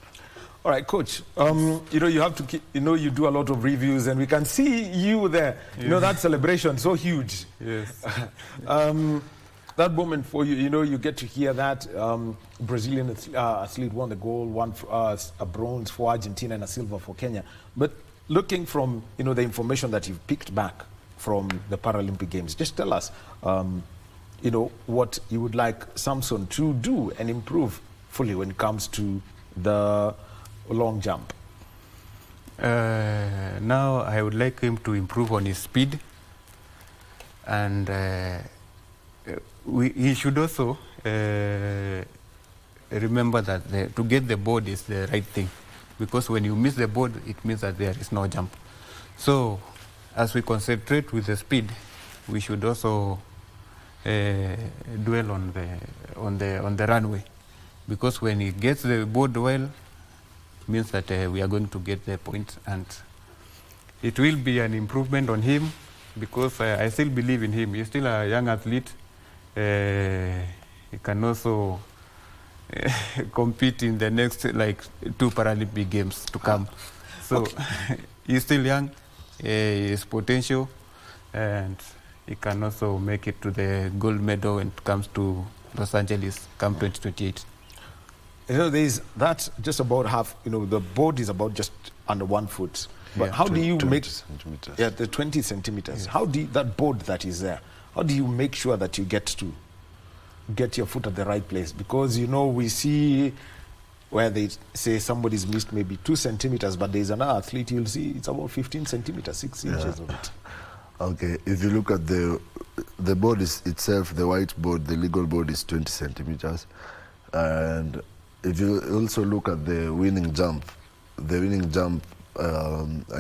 All right, Coach. You have to keep, you do a lot of reviews, and we can see you there. Yeah. That celebration, so huge. Yes. That moment for you, you get to hear that Brazilian athlete won the gold, won a bronze for Argentina and a silver for Kenya. But looking from, the information that you've picked back from the Paralympic Games, just tell us, what you would like Samson to do and improve fully when it comes to the long jump. Now I would like him to improve on his speed, and he should also remember that to get the board is the right thing, because when you miss the board, it means that there is no jump. So as we concentrate with the speed, we should also dwell on the runway, because when he gets the board well, means that we are going to get the points, and it will be an improvement on him, because I still believe in him. He's still a young athlete. He can also compete in the next 2 Paralympic Games to come. So okay. He's still young, he has potential, and he can also make it to the gold medal when it comes to Los Angeles come 2028. There's that just about half, the board is about just under 1 foot. But how do you make centimeters. Yeah, the 20 centimeters? Yes. How do you, that board that is there, how do you make sure that you get your foot at the right place? Because we see where they say somebody's missed maybe 2 centimeters, but there's another athlete you'll see it's about 15 centimeters, 6 inches of it. Okay, if you look at the board itself, the white board, the legal board is 20 centimeters, and if you also look at the winning jump, I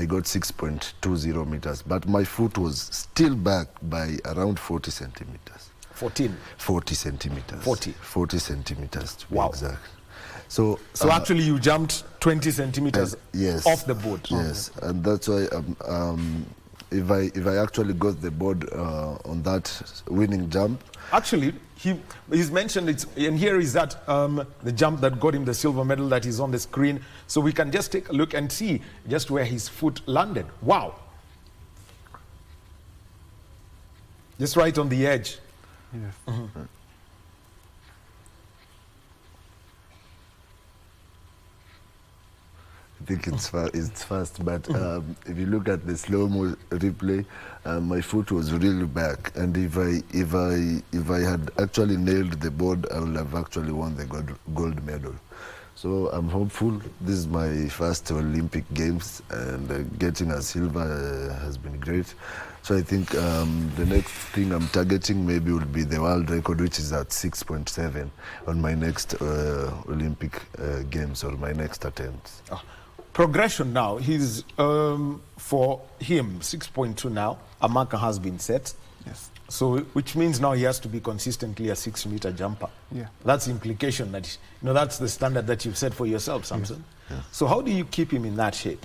got 6.20 meters, but my foot was still back by around 40 centimeters. 40 centimeters. 40 centimeters to be exact. So actually you jumped 20 centimeters yes, off the board. Yes, and that's why if I actually got the board on that winning jump. Actually, he's mentioned it, and here is that the jump that got him the silver medal that is on the screen. So we can just take a look and see just where his foot landed. Wow. Just right on the edge. Yes. Mm-hmm. I think it's fast, but if you look at the slow-mo replay, my foot was really back, and if I had actually nailed the board, I would have actually won the gold medal. So I'm hopeful. This is my first Olympic Games, and getting a silver has been great. So I think the next thing I'm targeting maybe will be the world record, which is at 6.7 on my next Olympic Games or my next attempt. Oh. Progression now, he's for him 6.2 now. A marker has been set. Yes. So which means now he has to be consistently a 6-meter jumper. Yeah. That's the implication that that's the standard that you've set for yourself, Samson. Yeah. So how do you keep him in that shape,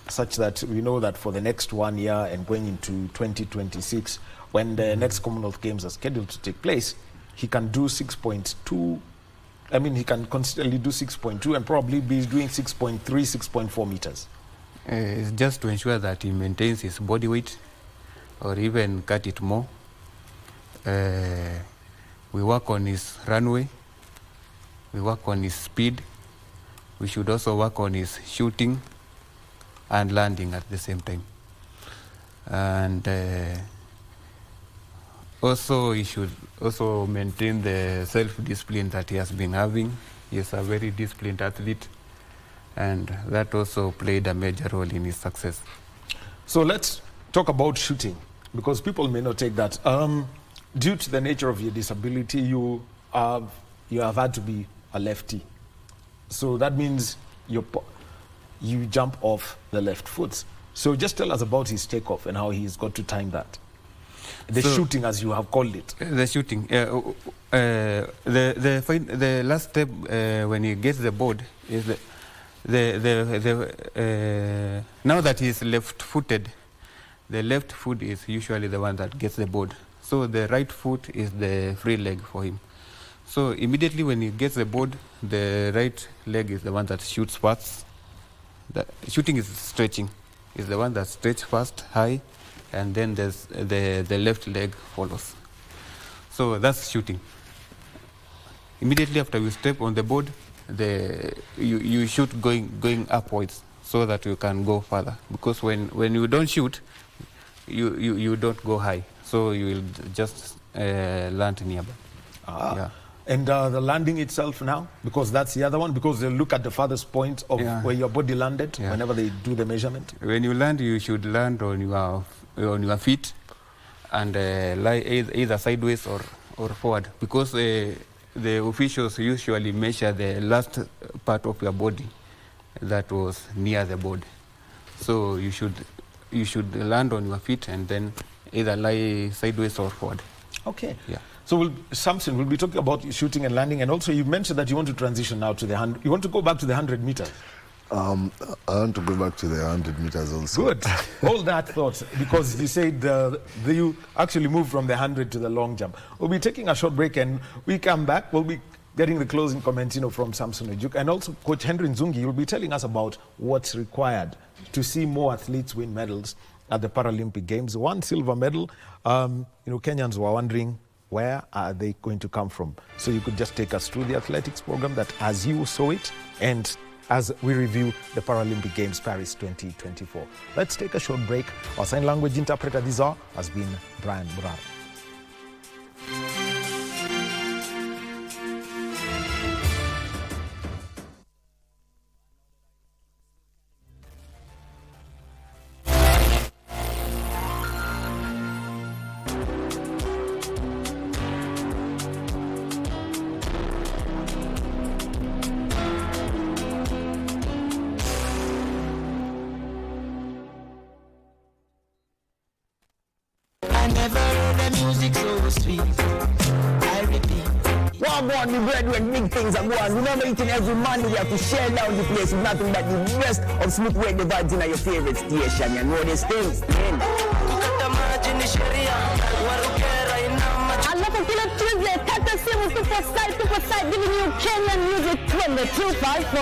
such that we know that for the next 1 year and going into 2026, when the next Commonwealth Games are scheduled to take place, he can do 6.2. I mean, he can consistently do 6.2 and probably be doing 6.3, 6.4 meters. It's just to ensure that he maintains his body weight or even cut it more. We work on his runway. We work on his speed. We should also work on his shooting and landing at the same time. And also, he should also maintain the self-discipline that he has been having. He is a very disciplined athlete, and that also played a major role in his success. So let's talk about shooting, because people may not take that. Due to the nature of your disability, you have had to be a lefty. So that means you jump off the left foot. So just tell us about his takeoff and how he's got to time that. The shooting, as you have called it. The shooting. The last step when he gets the board is now that he is left-footed, the left foot is usually the one that gets the board. So the right foot is the free leg for him. So immediately when he gets the board, the right leg is the one that shoots fast. The shooting is stretching. Is the one that stretches fast, high, and then there's the left leg follows. So that's shooting. Immediately after you step on the board, you shoot going upwards so that you can go further. Because when you don't shoot, you don't go high. So you will just land nearby. Yeah. And the landing itself now, because that's the other one, because they look at the farthest point of where your body landed whenever they do the measurement. When you land, you should land on your feet and lie either sideways or forward, because the officials usually measure the last part of your body that was near the board. So you should land on your feet and then either lie sideways or forward. Okay. Yeah. So Samson, we'll be talking about shooting and landing, and also you mentioned that you want to transition now to the 100. You want to go back to the 100 meters. I want to go back to the 100 meters also. Good. Hold that thought, because you said you actually moved from the 100 to the long jump. We'll be taking a short break, and we come back. We'll be getting the closing comments, from Samson Ojuk, and also Coach Henry Nzungi. You'll be telling us about what's required to see more athletes win medals at the Paralympic Games. 1 silver medal. Kenyans were wondering, where are they going to come from? So you could just take us through the athletics program that as you saw it, and as we review the Paralympic Games Paris 2024. Let's take a short break. Our sign language interpreter this hour has been Brian Murar. Never go on, we bread when big things are going. We don't eating every Monday, we have to share down the place with nothing but the best of Smith Radio vibes in your favorite station. You know these things. I love a killer Tuesday. Tata Simu super side, giving you Kenyan music 2254.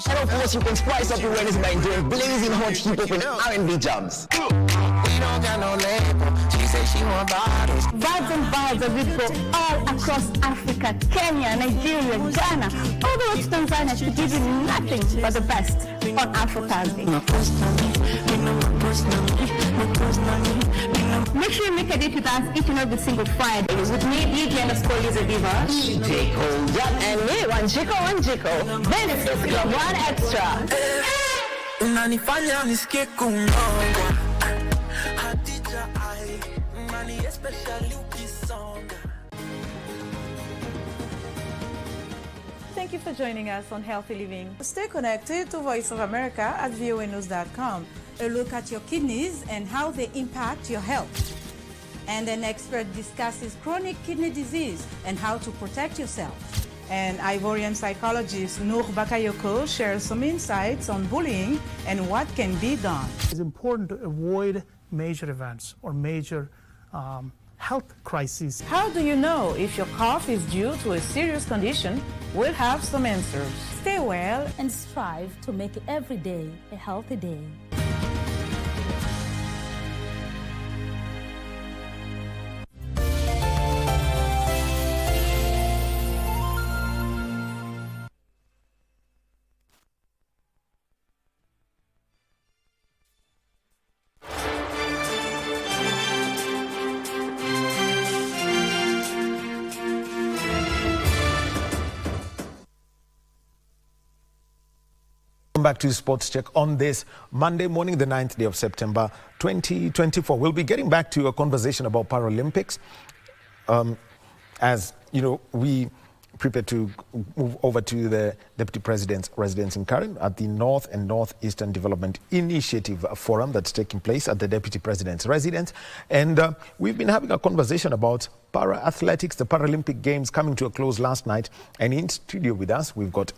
Shout out to us, you can spice up your Wednesday by enjoying blazing hot hip-hop and R&B jams. We don't got no label. She said she want bottles. Vibes and vibes as we go all across Africa, Kenya, Nigeria, Ghana, all the way to Tanzania to give you nothing but the best on Afro Thursday. Make sure you make a date with us each and every single Friday with me, DJ_Lizzie Diva, DJ Colder, and me, one Chico. Benefits Club, one extra. Unanifanya nisikie kunongwa Hatija ai Mani especially ukisonga. Thank you for joining us on Healthy Living. Stay connected to Voice of America at voanews.com. A look at your kidneys and how they impact your health. And an expert discusses chronic kidney disease and how to protect yourself. And Ivorian psychologist Noor Bakayoko shares some insights on bullying and what can be done. It's important to avoid major events or major health crises. How do you know if your cough is due to a serious condition? We'll have some answers. Stay well and strive to make every day a healthy day. Back to Sports Check on this Monday morning, the 9th day of September 2024. We'll be getting back to a conversation about Paralympics. As you know, we prepare to move over to the Deputy President's residence in Karen at the North and Northeastern Development Initiative Forum that's taking place at the Deputy President's residence. And we've been having a conversation about para-athletics, the Paralympic Games coming to a close last night. And in studio with us, we've got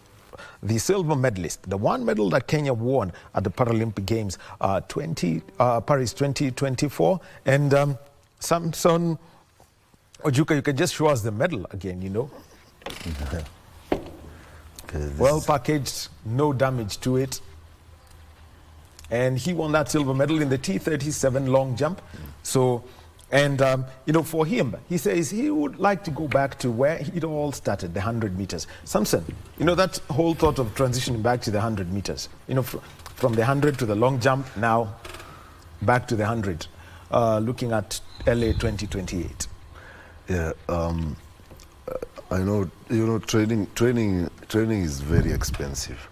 the silver medalist, the one medal that Kenya won at the Paralympic Games Paris 2024. And Samson Ojuka, you can just show us the medal again, you know. Well packaged, no damage to it. And he won that silver medal in the T37 long jump. So, and you know, for him, he says he would like to go back to where it all started, the 100 meters. Samson, you know, that whole thought of transitioning back to the 100 meters, you know, from the 100 to the long jump, now back to the 100, looking at LA 2028. Yeah, I know, you know, training is very expensive.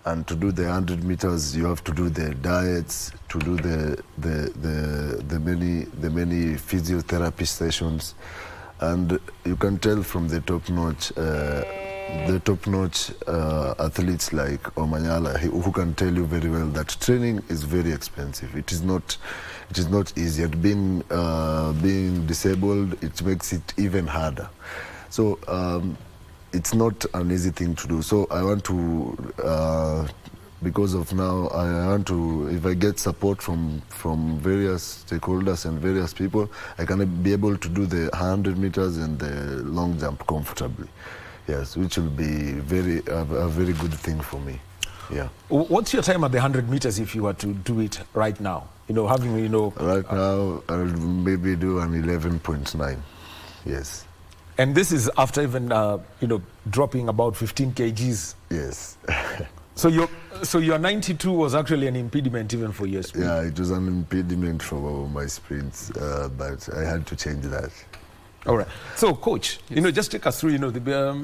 And to do the 100 meters, you have to do the diets, to do the many physiotherapy sessions, and you can tell from the top-notch athletes like Omanyala, who can tell you very well that training is very expensive. It is not easy. And being disabled, it makes it even harder. So. It's not an easy thing to do. So I want to, because of now, I want to, if I get support from various stakeholders and various people, I can be able to do the 100 meters and the long jump comfortably. Yes, which will be a very good thing for me. Yeah. What's your time at the 100 meters if you were to do it right now? You know, having, you know... Right now, I'll maybe do an 11.9. Yes. And this is after even, you know, dropping about 15 kgs. Yes. So your 92 was actually an impediment even for your sprint? Yeah, it was an impediment for my sprints, but I had to change that. All right. So, Coach, you know, just take us through, you know,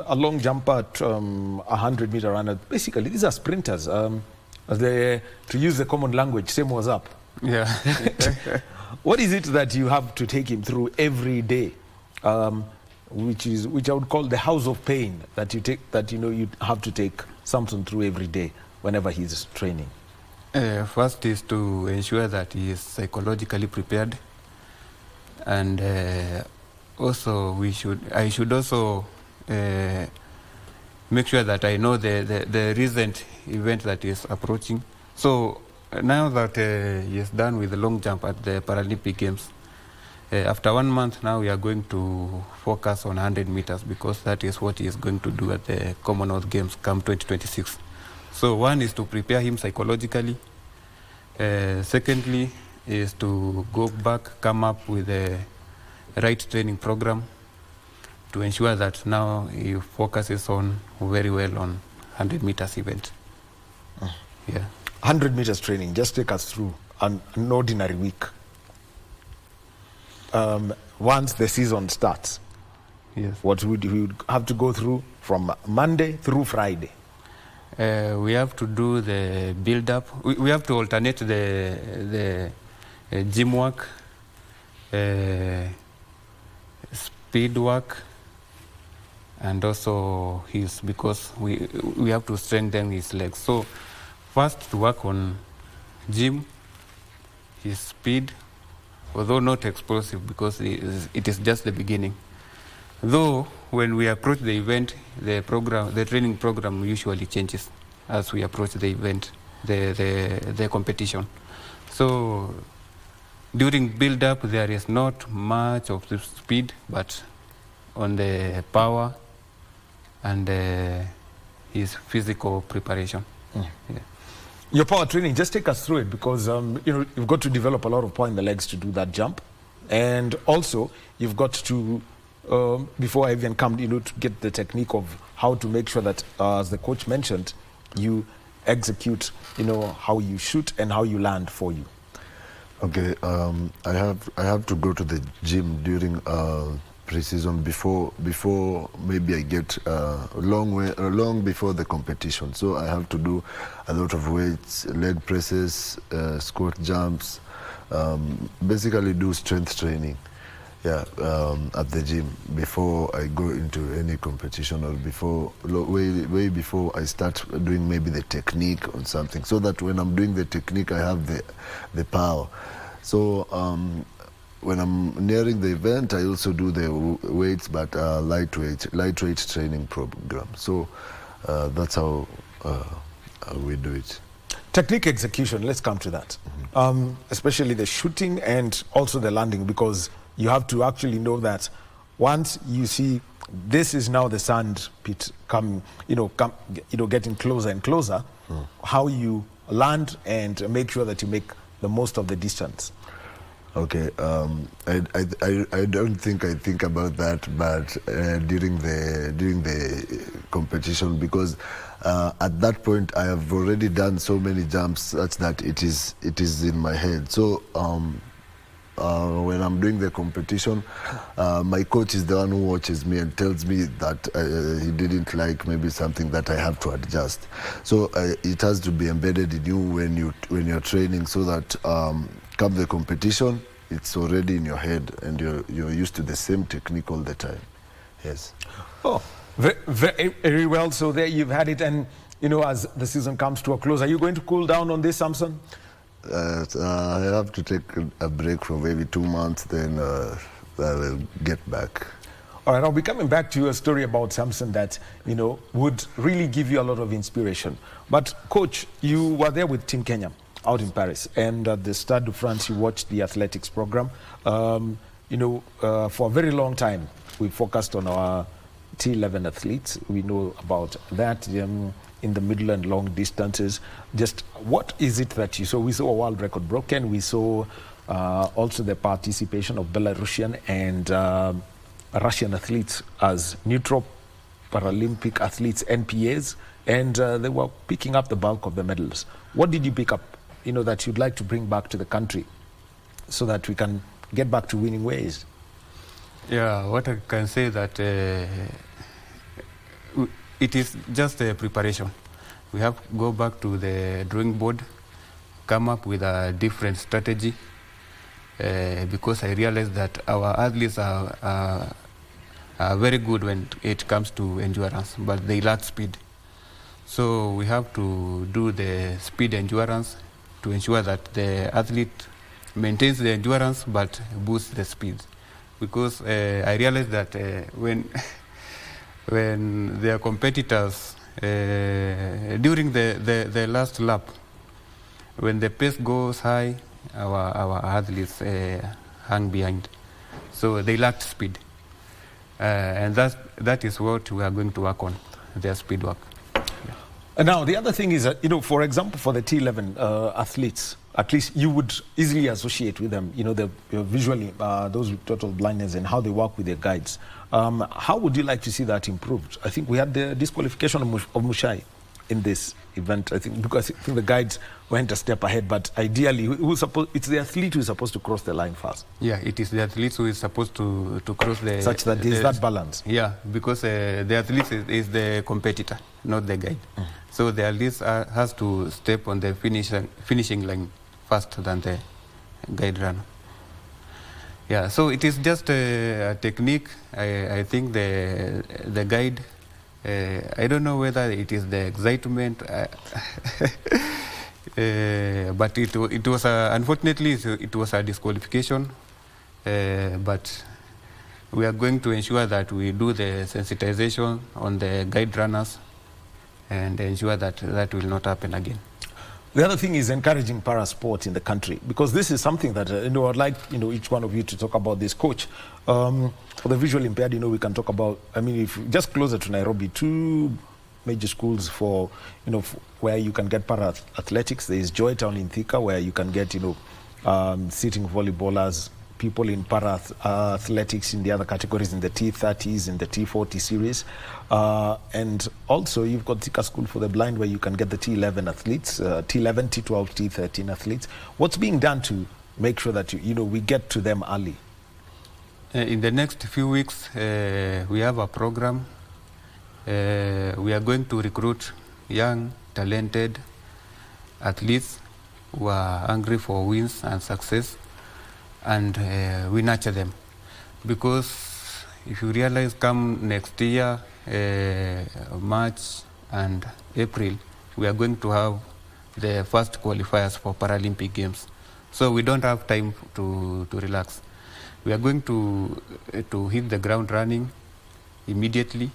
a long jumper, 100-meter runner. Basically, these are sprinters. To use the common language, same was up. Yeah. What is it that you have to take him through every day? Which I would call the house of pain that you have to take Samson through every day whenever he's training. First is to ensure that he is psychologically prepared, and also I should also make sure that I know the recent event that is approaching. So now that he is done with the long jump at the Paralympic Games, after 1 month now we are going to focus on 100 meters because that is what he is going to do at the Commonwealth Games come 2026. So one is to prepare him psychologically. Secondly is to go back, come up with a right training program to ensure that now he focuses on very well on 100 meters event. Yeah. 100 meters training, just take us through an ordinary week. Once the season starts, yes, what would you have to go through from Monday through Friday? We have to do the build-up. We have to alternate the gym work, speed work, and also because we have to strengthen his legs. So first to work on gym, his speed, although not explosive because it is just the beginning. Though when we approach the event, the training program usually changes as we approach the event, the competition. So during build-up, there is not much of the speed, but on the power and his physical preparation. Yeah. Your power training, just take us through it because you've got to develop a lot of power in the legs to do that jump, and also you've got to before I even come, to get the technique of how to make sure that, as the coach mentioned, you execute, how you shoot and how you land for you. Okay, I have to go to the gym during pre-season before maybe I get long before the competition. So I have to do a lot of weights, leg presses, squat jumps, basically do strength training. Yeah, at the gym before I go into any competition or way before I start doing maybe the technique or something, so that when I'm doing the technique I have the power. So when I'm nearing the event, I also do the weights, but lightweight training program. So that's how we do it. Technique execution, let's come to that. Especially the shooting and also the landing, because you have to actually know that once you see this is now the sand pit getting closer and closer, how you land and make sure that you make the most of the distance. Okay, I don't think I think about that, but during the competition, because at that point I have already done so many jumps such that it is in my head. So when I'm doing the competition, my coach is the one who watches me and tells me that he didn't like maybe something that I have to adjust. So it has to be embedded in you when you're training, so that come the competition, it's already in your head and you're used to the same technique all the time. Yes. Oh, very, very well. So there you've had it, and as the season comes to a close, are you going to cool down on this, Samson? I have to take a break for maybe 2 months, then I will get back. All right, I'll be coming back to a story about Samson that, would really give you a lot of inspiration. But, Coach, you were there with Team Kenya out in Paris, and at the Stade de France, you watched the athletics program. For a very long time, we focused on our T11 athletes. We know about that. In the middle and long distances, just what is it that you saw? We saw a world record broken. We saw also the participation of Belarusian and Russian athletes as neutral Paralympic athletes, NPAs, and they were picking up the bulk of the medals. What did you pick up, that you'd like to bring back to the country so that we can get back to winning ways? Yeah, what I can say that it is just a preparation. We have to go back to the drawing board, come up with a different strategy, because I realized that our athletes are very good when it comes to endurance, but they lack speed. So we have to do the speed endurance to ensure that the athlete maintains the endurance but boosts the speed. because I realized that when their competitors, during the last lap, when the pace goes high, our athletes hang behind. So they lacked speed. And that is what we are going to work on, their speed work. And now, the other thing is that, for example, for the T11 athletes, at least you would easily associate with them, visually, those with total blindness and how they work with their guides. How would you like to see that improved? I think we had the disqualification of Mushai in this event, I think, because I think the guides went a step ahead, but ideally, it's the athlete who is supposed to cross the line first. Yeah, it is the athlete who is supposed to cross the... Such that there's that balance. Yeah, because the athlete is the competitor, not the guide. So the athlete has to step on the finishing line faster than the guide runner. Yeah, so it is just a technique. I think the guide, I don't know whether it is the excitement, but it was unfortunately it was a disqualification. But we are going to ensure that we do the sensitization on the guide runners and ensure that that will not happen again. The other thing is encouraging para sport in the country, because this is something that I'd like each one of you to talk about this. Coach, for the visually impaired, we can talk about. I mean, if just closer to Nairobi, 2 major schools for where you can get para athletics. There is Joytown in Thika, where you can get sitting volleyballers, people in para athletics in the other categories, in the T30s, in the T40 series. And also you've got Thika School for the Blind, where you can get the T11 athletes, T11, T12, T13 athletes. What's being done to make sure that we get to them early? In the next few weeks, we have a program. We are going to recruit young, talented athletes who are hungry for wins and success, and we nurture them. Because if you realize, come next year, March and April, we are going to have the first qualifiers for Paralympic Games. So we don't have time to relax. We are going to hit the ground running immediately,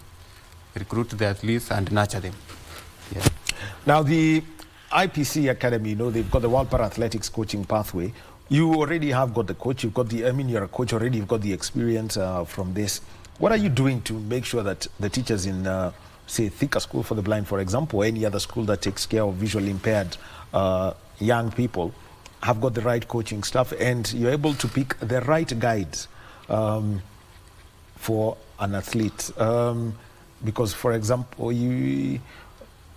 recruit the athletes and nurture them. Yeah. Now the IPC Academy, they've got the World Para Athletics coaching pathway. You already have got the coach. You've got you're a coach already. You've got the experience from this. What are you doing to make sure that the teachers in, say, Thika School for the Blind, for example, or any other school that takes care of visually impaired young people, have got the right coaching staff, and you're able to pick the right guides for an athlete? Because, for example,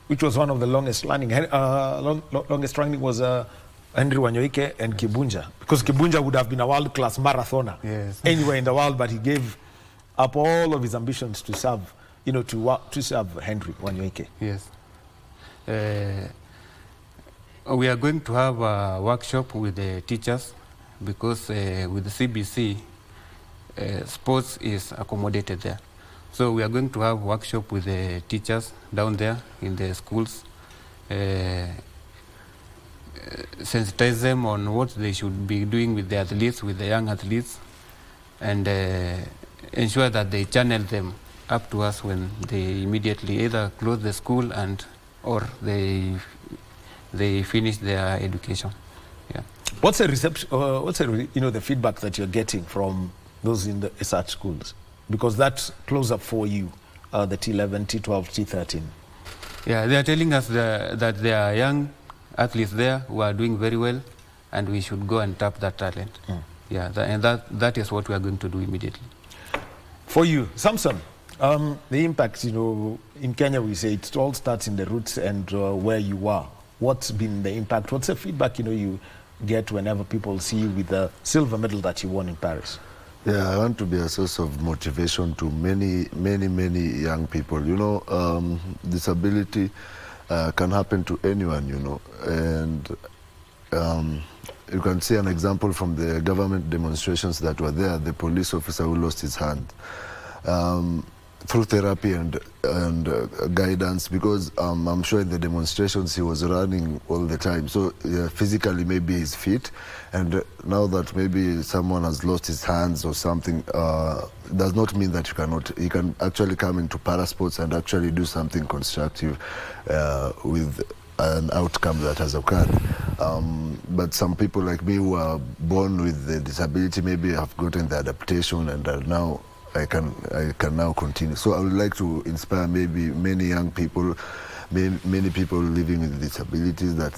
which was one of the longest running was Henry Wanyoike and Kibunja, because Kibunja would have been a world-class marathoner anywhere in the world, but he gave up all of his ambitions to serve, to serve Henry Wanyoike. Yes. We are going to have a workshop with the teachers, because with the CBC, sports is accommodated there. So we are going to have a workshop with the teachers down there in the schools, sensitize them on what they should be doing with the athletes, with the young athletes, and ensure that they channel them up to us when they immediately either close the school or they finish their education. Yeah. What's the reception? What's the feedback that you're getting from those in the such schools? Because that's close up for you, the T11, T12, T13. Yeah, they are telling us that there are young athletes there who are doing very well, and we should go and tap that talent. Yeah, and that is what we are going to do immediately. For you, Samson, the impact, in Kenya we say it all starts in the roots and where you are. What's been the impact? What's the feedback you get whenever people see you with the silver medal that you won in Paris? Yeah, I want to be a source of motivation to many young people. Disability can happen to anyone, and you can see an example from the government demonstrations that were there, the police officer who lost his hand. through therapy and guidance, because I'm sure in the demonstrations he was running all the time. So physically maybe he's fit, and now that maybe someone has lost his hands or something, does not mean that you cannot. He can actually come into parasports and actually do something constructive with an outcome that has occurred. But some people like me who are born with the disability maybe have gotten the adaptation and are now I can now continue. So I would like to inspire maybe many young people, many people living with disabilities that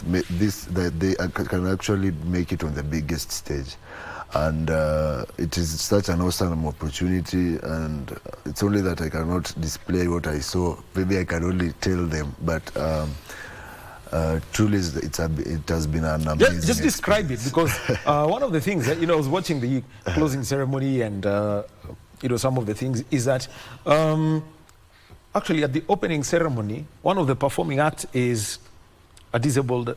they can actually make it on the biggest stage. And it is such an awesome opportunity, and it's only that I cannot display what I saw. Maybe I can only tell them, but truly it has been an amazing Just describe it, because one of the things that, I was watching the closing ceremony and some of the things is that actually at the opening ceremony, one of the performing acts is a disabled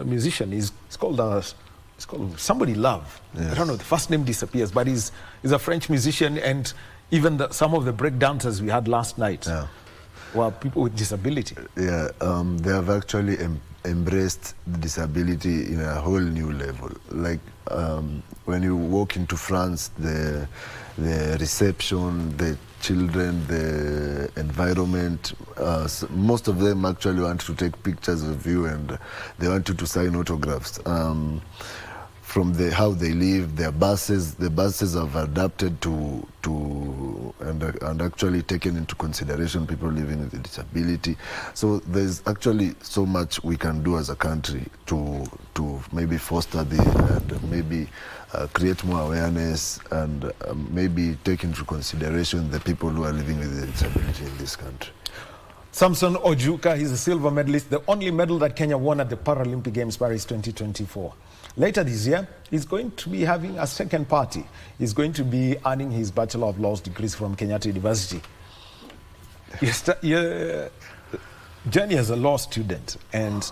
musician. It's called Somebody Love. Yes. I don't know, the first name disappears, but he's a French musician, and even some of the break dancers we had last night were people with disability. Yeah, they have actually embraced disability in a whole new level. Like when you walk into France, the reception, the children, the environment, most of them actually want to take pictures of you, and they want you to sign autographs. From how they live, the buses have adapted to and actually taken into consideration people living with a disability. So there's actually so much we can do as a country to maybe foster and maybe create more awareness, and maybe take into consideration the people who are living with a disability in this country. Samson Ojuka, he's a silver medalist, the only medal that Kenya won at the Paralympic Games Paris 2024. Later this year, he's going to be having a second party. He's going to be earning his Bachelor of Laws degrees from Kenyatta University. Your journey as a law student, and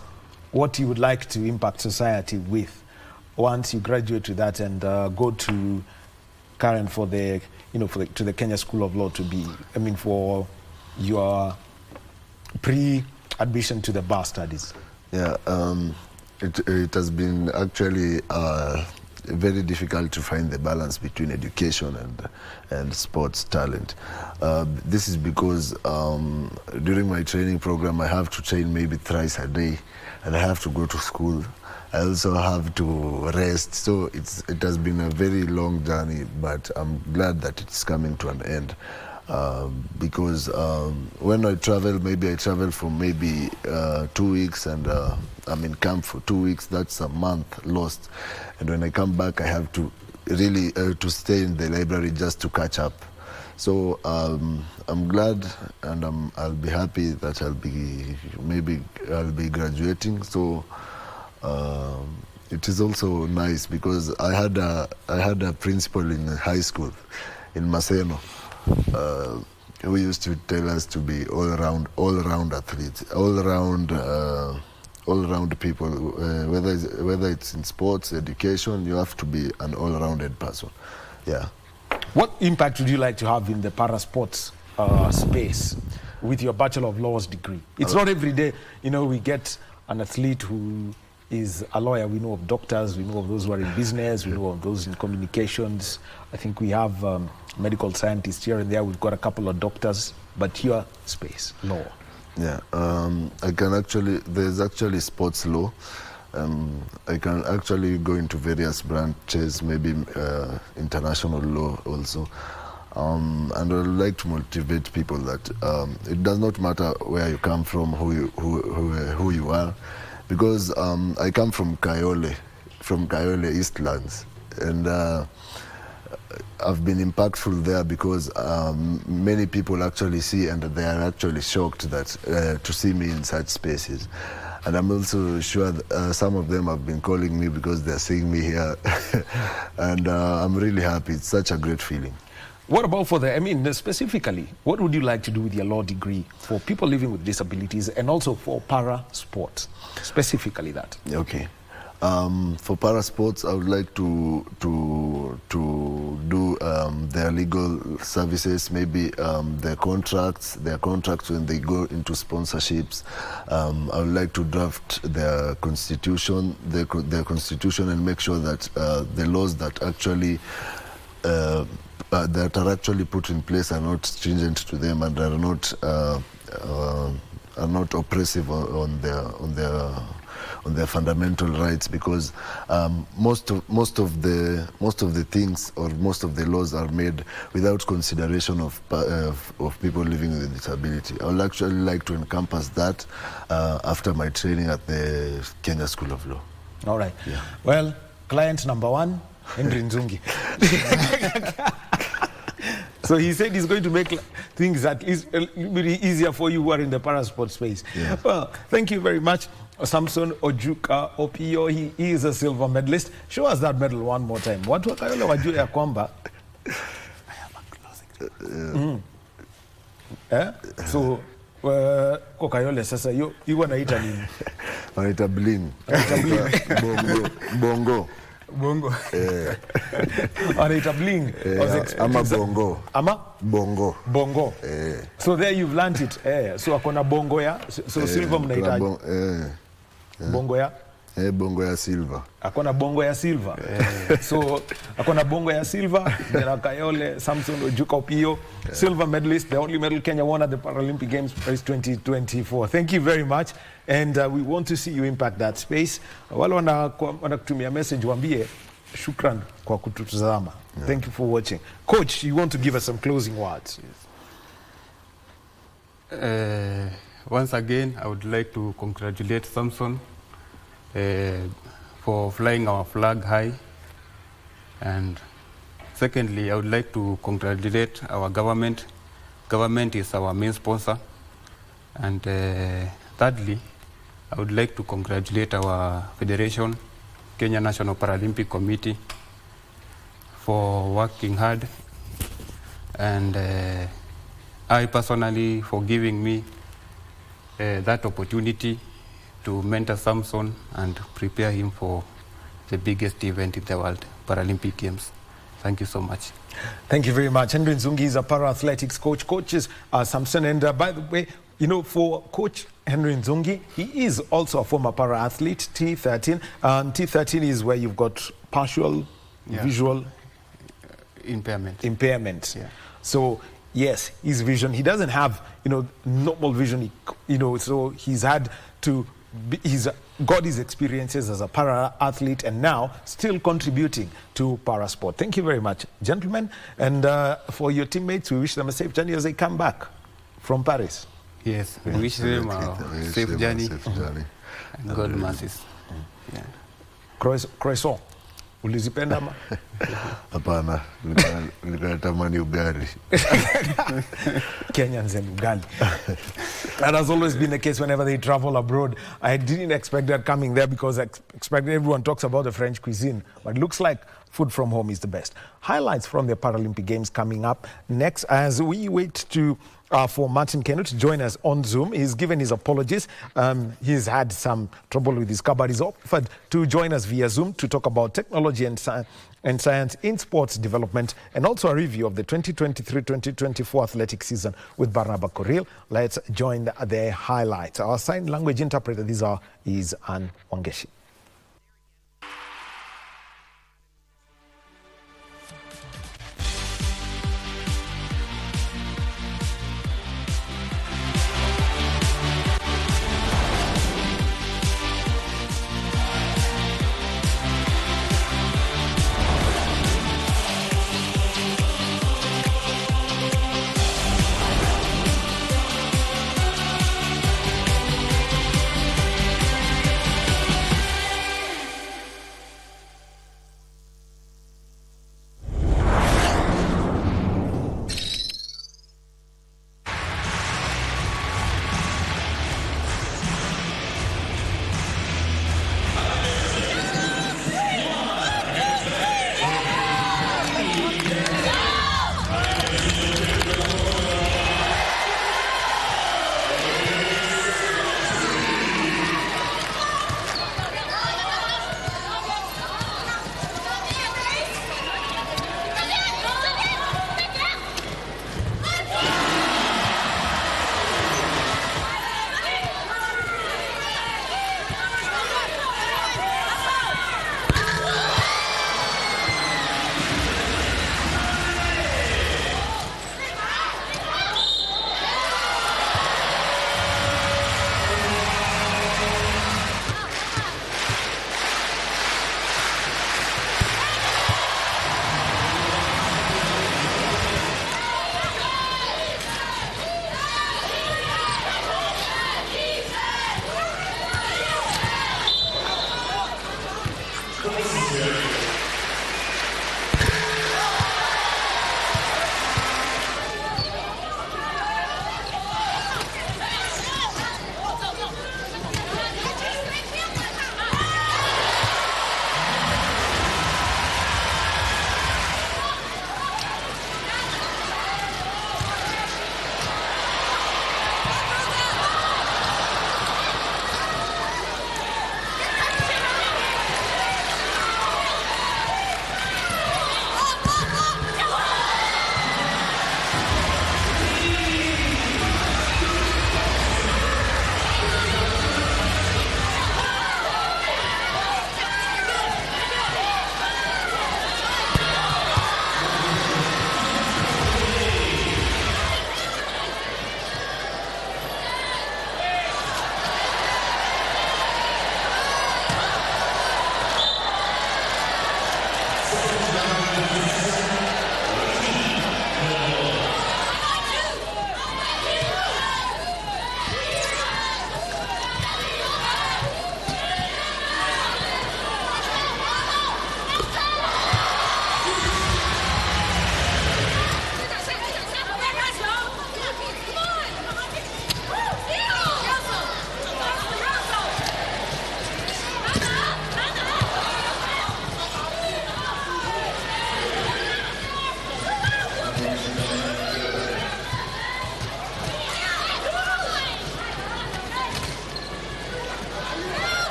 what you would like to impact society with once you graduate with that and go to Karen for the, to the Kenya School of Law to be, for your pre-admission to the bar studies. Yeah, it has been actually very difficult to find the balance between education and sports talent. This is because during my training program I have to train maybe thrice a day, and I have to go to school. I also have to rest, so it has been a very long journey, but I'm glad that it's coming to an end. Because when I travel, maybe I travel for maybe 2 weeks, and I'm in camp for 2 weeks. That's a month lost. And when I come back, I have to really to stay in the library just to catch up. So I'm glad, and I'll be happy that I'll be graduating. So it is also nice, because I had a principal in high school in Maseno. Who used to tell us to be all-round athletes, all-round people. Whether it's in sports, education, you have to be an all-rounded person. Yeah. What impact would you like to have in the parasports space with your Bachelor of Laws degree? It's not every day, we get an athlete who is a lawyer. We know of doctors, we know of those who are in business, we know of those in communications. I think we have medical scientists here and there. We've got a couple of doctors, but your space, law. Yeah, there's actually sports law. I can actually go into various branches, maybe international law also. And I would like to motivate people that it does not matter where you come from, who you are, because I come from Kayole Eastlands, and I've been impactful there because many people actually see, and they are actually shocked that to see me in such spaces. And I'm also sure that, some of them have been calling me because they're seeing me here. And I'm really happy. It's such a great feeling. What about specifically, what would you like to do with your law degree for people living with disabilities and also for para sports, specifically that? Okay. For para sports, I would like to do their legal services, maybe their contracts when they go into sponsorships. I would like to draft their constitution, their constitution, and make sure that the laws that are actually put in place are not stringent to them and are not oppressive on their fundamental rights, because most of the things or most of the laws are made without consideration of people living with a disability. I would actually like to encompass that after my training at the Kenya School of Law. All right. Yeah. Well, client number one, Henry Nzungi. So he said he's going to make things at least a little bit easier for you who are in the parasport space. Yeah. Well, thank you very much. Samson Ojuka Opio, he is a silver medalist. Show us that medal one more time. Watu wakayole wajue ya kwamba. So, kwa Kayole sasa, you wanaita nini? Wanaita bling. Bongo. Bongo. Wanaita bling. Ama bongo. Ama? Bongo. Bongo. So there you've learned it. So akona bongo ya. So silver mnaita. Bongo ya? Bongo ya silver. Akona bongo ya silver. So akona bongo ya silver. Then Kayole, Samson Ojuka Opio, silver medalist, the only medal Kenya won at the Paralympic Games Paris 2024. Thank you very much, and we want to see you impact that space. Wale wanakutumia message waambie shukran kwa kututazama. Thank you for watching. Coach, you want to give us some closing words? Yes. Once again, I would like to congratulate Samson for flying our flag high. And secondly, I would like to congratulate our government. Government is our main sponsor. And thirdly, I would like to congratulate our federation, Kenya National Paralympic Committee, for working hard. And I personally for giving me that opportunity to mentor Samson and prepare him for the biggest event in the world, Paralympic Games. Thank you so much. Thank you very much. Henry Nzungi is a para-athletics coach. Coaches Samson, and by the way, you know, for Coach Henry Nzungi, he is also a former para-athlete, T13. T13 is where you've got partial visual impairment. Yeah. So yes, his vision, he doesn't have, you know, normal vision, you know, so he's had to, he's got his experiences as a para-athlete and now still contributing to para-sport. Thank you very much, gentlemen. And for your teammates, we wish them a safe journey as they come back from Paris. Yes, we wish them a safe journey. And God mercies. Yeah. Croissant. Ulizipenda ama? Hapana, nilitamani ugali. Kenyans and ugali. That has always been the case whenever they travel abroad. I didn't expect that coming there because I expected everyone talks about the French cuisine, but it looks like food from home is the best. Highlights from the Paralympic Games coming up next as we wait to for Martin Kenu to join us on Zoom. He's given his apologies. He's had some trouble with his car, but he's offered to join us via Zoom to talk about technology and science in sports development, and also a review of the 2023-2024 athletic season with Barnaba Koril. Let's join the highlights. Our sign language interpreter is Anne Wangeshi.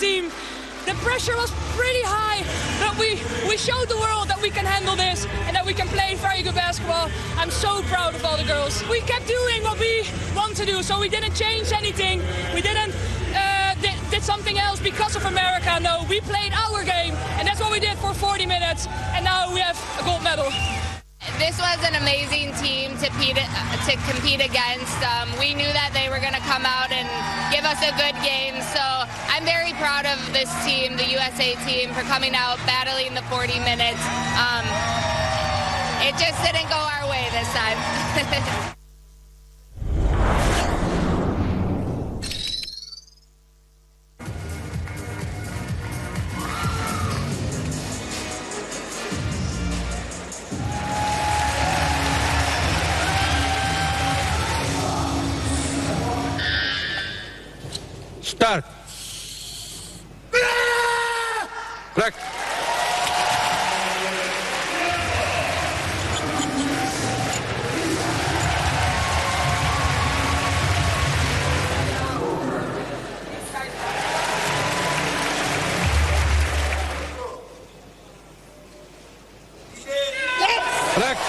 team. The pressure was pretty high, but we showed the world that we can handle this and that we can play very good basketball. I'm so proud of all the girls. We kept doing what we want to do, so we didn't change anything. We didn't did something else because of America. No, we played our game, and that's what we did for 40 minutes, and now we have a gold medal. This was an amazing team to compete against. We knew that they were going to come out and give us a good game, so I'm very proud of this team, the USA team, for coming out, battling the 40 minutes. It just didn't go our way this time. Start. Correct. Correct.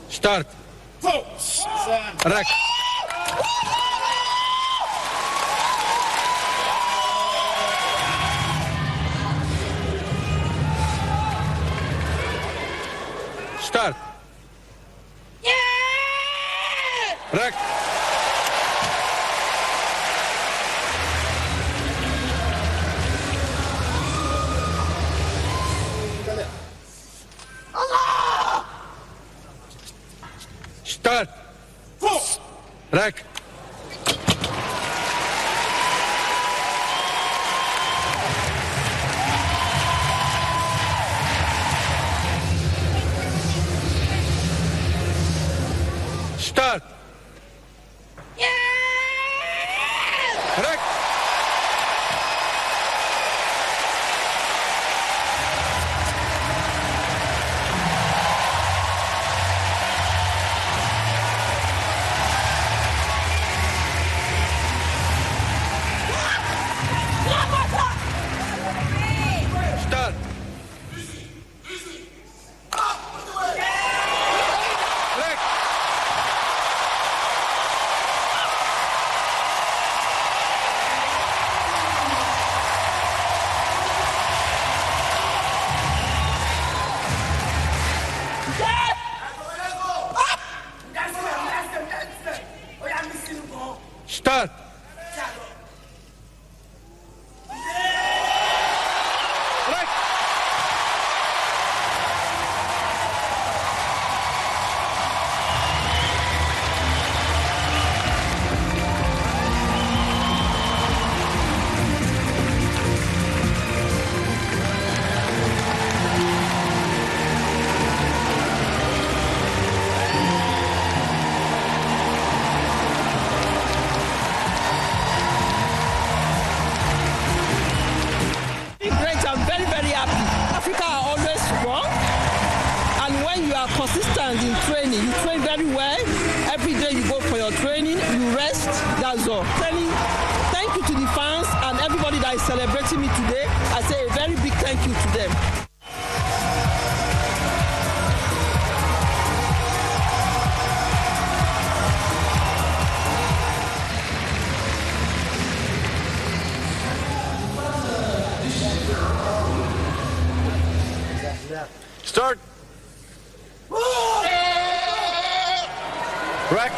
Start. Rack. Start. Rack. Start. Rack. Start. Rack. Start. Rack. Start. Rack. Great, I'm very, very happy. Africa are always strong, and when you are consistent in training, you train very well. Every day you go for your training, you rest, that's all. Thank you to the fans and everybody that is celebrating me today. I say a very big thank you to them. Start. Rack.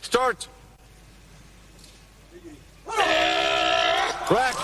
Start. Rack.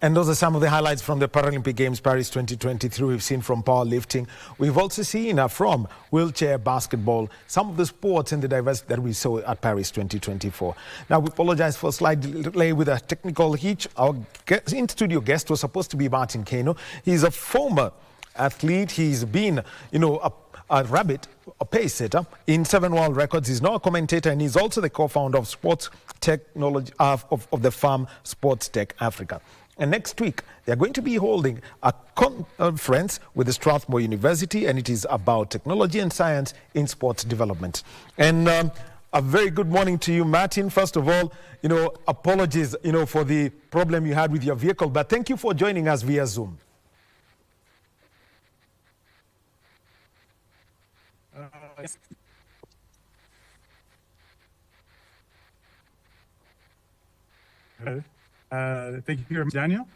And those are some of the highlights from the Paralympic Games Paris 2023. We've seen from powerlifting. We've also seen from wheelchair basketball, some of the sports and the diversity that we saw at Paris 2024. Now, we apologize for a slight delay with a technical hitch. Our in-studio guest was supposed to be Martin Kano. He's a former athlete. He's been, a rabbit, a pace setter in 7 world records. He's now a commentator, and he's also the co-founder of Sports Technology of the firm Sports Tech Africa. And next week, they're going to be holding a conference with the Strathmore University, and it is about technology and science in sports development. And a very good morning to you, Martin. First of all, apologies, for the problem you had with your vehicle, but thank you for joining us via Zoom. Thank you, Daniel.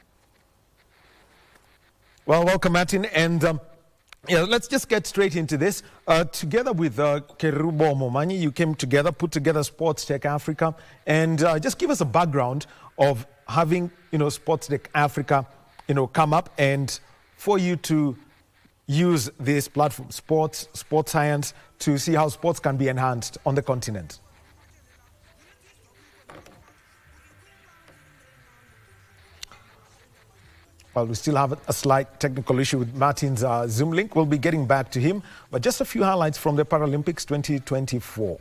Well, welcome, Martin. And let's just get straight into this. Together with Kerubo Momanyi, you came together, put together Sports Tech Africa, and just give us a background of having, Sports Tech Africa, come up and for you to use this platform, sports science, to see how sports can be enhanced on the continent. Well, we still have a slight technical issue with Martin's Zoom link. We'll be getting back to him. But just a few highlights from the Paralympics 2024.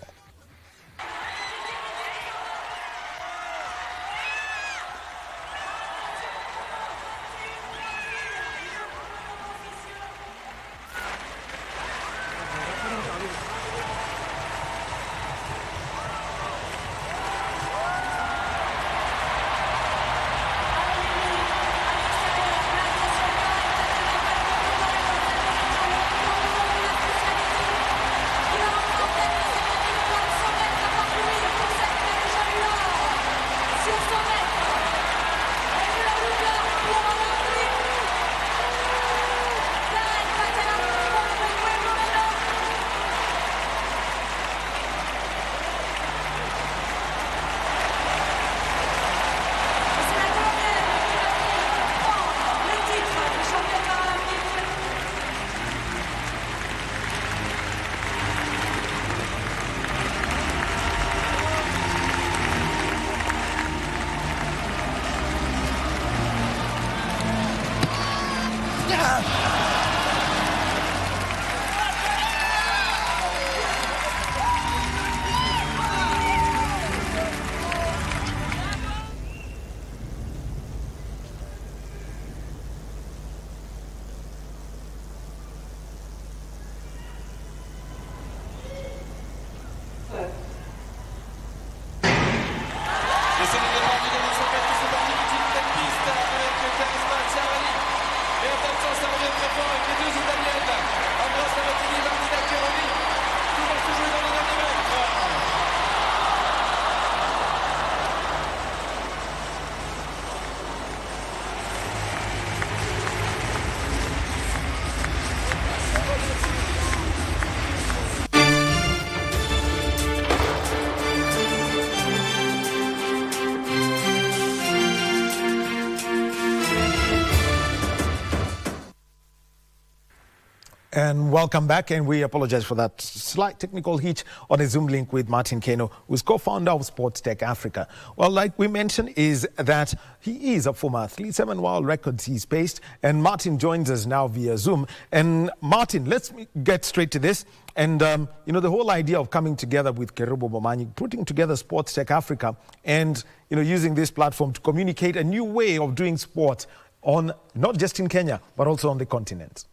And welcome back, and we apologize for that slight technical hitch on a Zoom link with Martin Keno, who's co-founder of Sports Tech Africa. Well, like we mentioned, is that he is a former athlete, 7 world records he's paced, and Martin joins us now via Zoom. And Martin, let's get straight to this. And, the whole idea of coming together with Kerubo Bomanyi, putting together Sports Tech Africa and, using this platform to communicate a new way of doing sport on not just in Kenya, but also on the continent.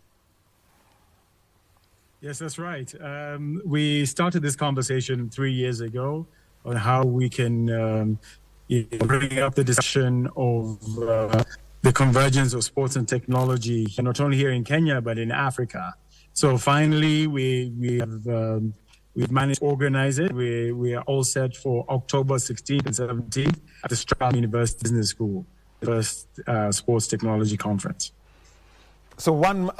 Yes, that's right. We started this conversation 3 years ago on how we can bring up the discussion of the convergence of sports and technology, not only here in Kenya, but in Africa. So finally, we've managed to organize it. We are all set for October 16th and 17th at the Stroud University Business School, the first sports technology conference. So 1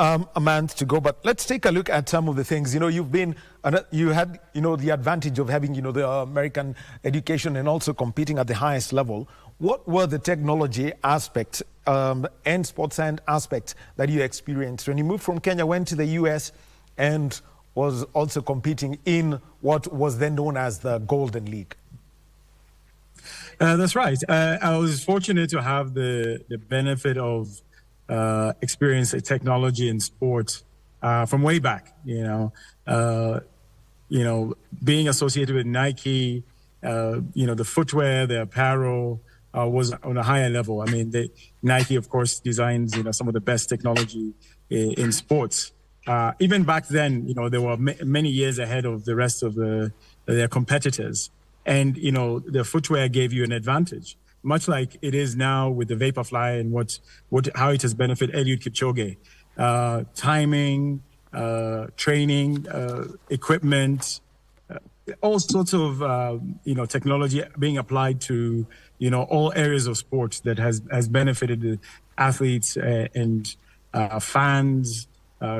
month to go, but let's take a look at some of the things. You had the advantage of having, the American education and also competing at the highest level. What were the technology aspects and sports science aspects that you experienced when you moved from Kenya, went to the US, and was also competing in what was then known as the Golden League? That's right. I was fortunate to have the benefit of experience technology in sport from way back. Being associated with Nike, the footwear, the apparel was on a higher level. I mean, Nike, of course, designs some of the best technology in sports. Even back then, they were many years ahead of the rest of their competitors, and the footwear gave you an advantage, much like it is now with the Vaporfly and how it has benefited Eliud Kipchoge. Timing, training, equipment, all sorts of technology being applied to all areas of sports that has benefited the athletes and fans,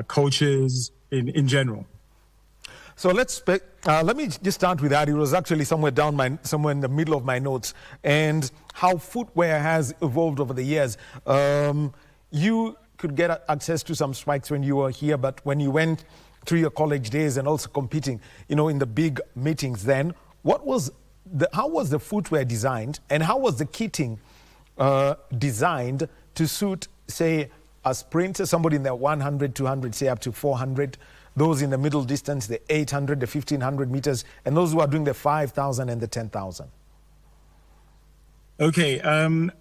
coaches in general. So let me just start with that. It was actually somewhere in the middle of my notes, and how footwear has evolved over the years. You could get access to some spikes when you were here, but when you went through your college days and also competing, in the big meetings then, how was the footwear designed, and how was the kitting designed to suit, say, a sprinter, somebody in the 100, 200, say up to 400, those in the middle distance, the 800, the 1500 meters, and those who are doing the 5,000 and the 10,000? Okay,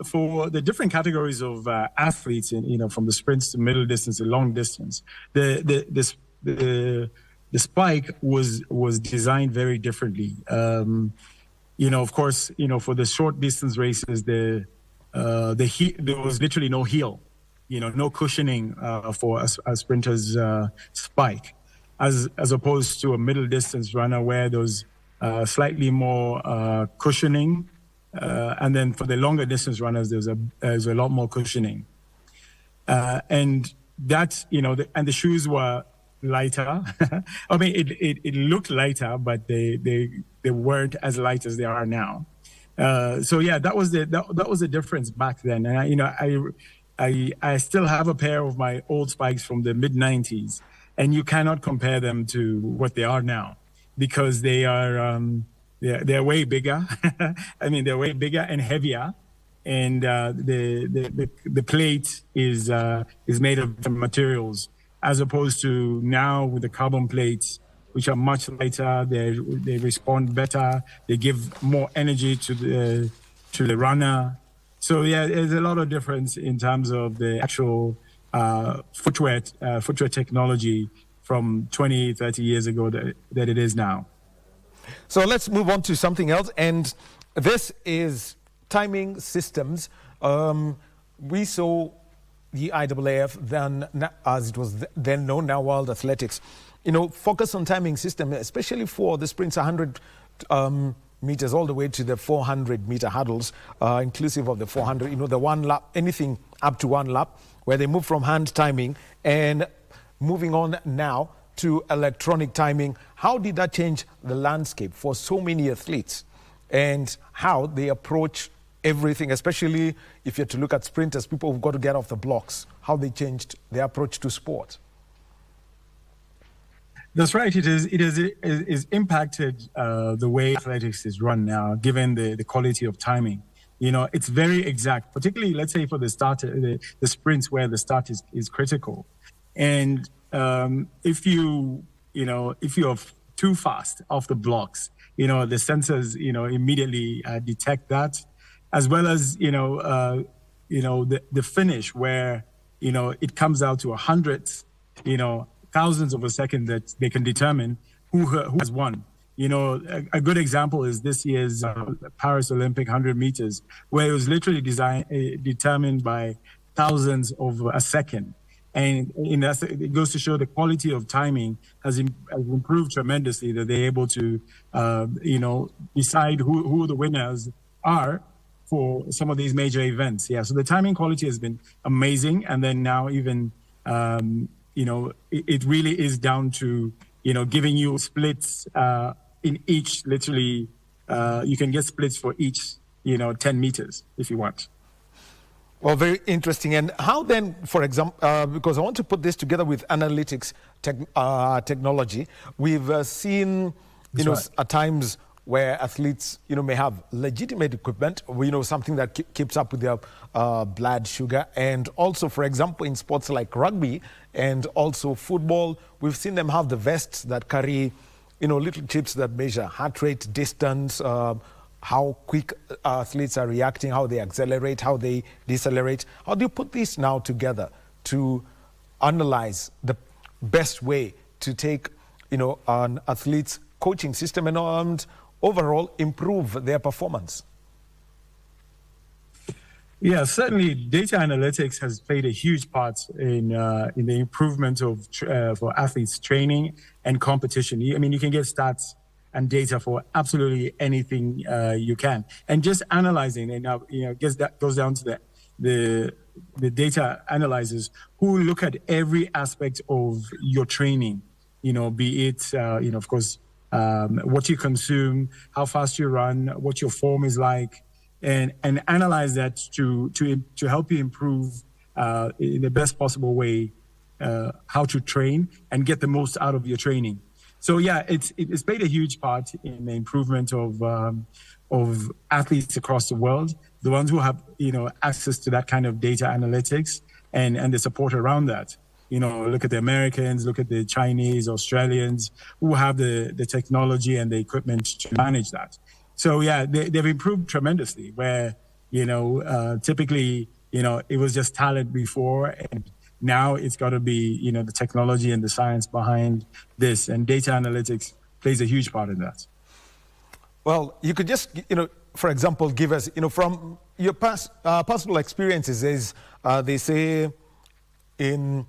for the different categories of athletes, from the sprints to middle distance to long distance, the spike was designed very differently. Of course, for the short distance races, there was literally no heel, no cushioning for a sprinter's spike, as opposed to a middle distance runner where there's slightly more cushioning. And then for the longer distance runners, there's a lot more cushioning. And that's, and the shoes were lighter. I mean, it looked lighter, but they weren't as light as they are now. So yeah, that was the difference back then. And I still have a pair of my old spikes from the mid 90s, and you cannot compare them to what they are now, because they are, they're way bigger. I mean, they're way bigger and heavier, and the plate is made of different materials, as opposed to now with the carbon plates, which are much lighter. They respond better. They give more energy to the runner. So yeah, there's a lot of difference in terms of the actual footwear technology from 20, 30 years ago that it is now. So let's move on to something else, and this is timing systems. We saw the IAAF, then, as it was then known, now World Athletics, focus on timing system, especially for the sprints 100 meters all the way to the 400-meter hurdles, inclusive of the 400, the 1 lap, anything up to 1 lap, where they move from hand timing and moving on now to electronic timing. How did that change the landscape for so many athletes, and how they approach everything, especially if you're to look at sprinters, people who've got to get off the blocks, how they changed their approach to sport? That's right. It is impacted the way athletics is run now, given the quality of timing. It's very exact, particularly, let's say, for the start, the sprints where the start is critical. And if you're too fast off the blocks, the sensors, immediately detect that, as well as, the finish where, it comes out to 100th, thousands of a second that they can determine who has won. A good example is this year's Paris Olympic 100 meters, where it was literally determined by thousands of a second. And it goes to show the quality of timing has improved tremendously, that they're able to, decide who the winners are for some of these major events. Yeah, so the timing quality has been amazing. And then now even, it really is down to, giving you splits in each, literally, you can get splits for each, 10 meters if you want. Well, very interesting. And how then, for example, because I want to put this together with analytics technology, we've seen, at times where athletes, may have legitimate equipment, something that keeps up with their blood sugar. And also, for example, in sports like rugby and also football, we've seen them have the vests that carry, little chips that measure heart rate, distance, how quick athletes are reacting, how they accelerate, how they decelerate. How do you put this now together to analyze the best way to take, an athlete's coaching system and overall improve their performance? Yeah, certainly data analytics has played a huge part in the improvement of for athletes' training and competition. I mean, you can get stats and data for absolutely anything you can, and just analyzing. And now, guess that goes down to the data analyzers who look at every aspect of your training. Be it of course, what you consume, how fast you run, what your form is like, and analyze that to help you improve in the best possible way how to train and get the most out of your training. So yeah, it's played a huge part in the improvement of athletes across the world, the ones who have access to that kind of data analytics and the support around that. Look at the Americans, look at the Chinese, Australians, who have the technology and the equipment to manage that. So yeah, they've improved tremendously. Where typically it was just talent before, and now it's got to be the technology and the science behind this, and data analytics plays a huge part in that. Well, you could just for example, give us from your past personal experiences. Is they say in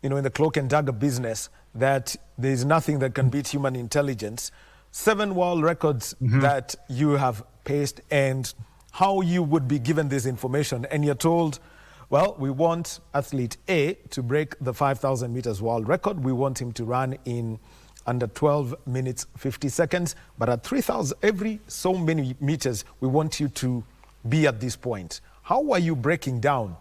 the cloak and dagger business that there is nothing that can beat human intelligence. 7 world records that you have paced, and how you would be given this information, and you're told, well, we want athlete A to break the 5,000 meters world record. We want him to run in under 12 minutes, 50 seconds. But at 3,000, every so many meters, we want you to be at this point. How are you breaking down,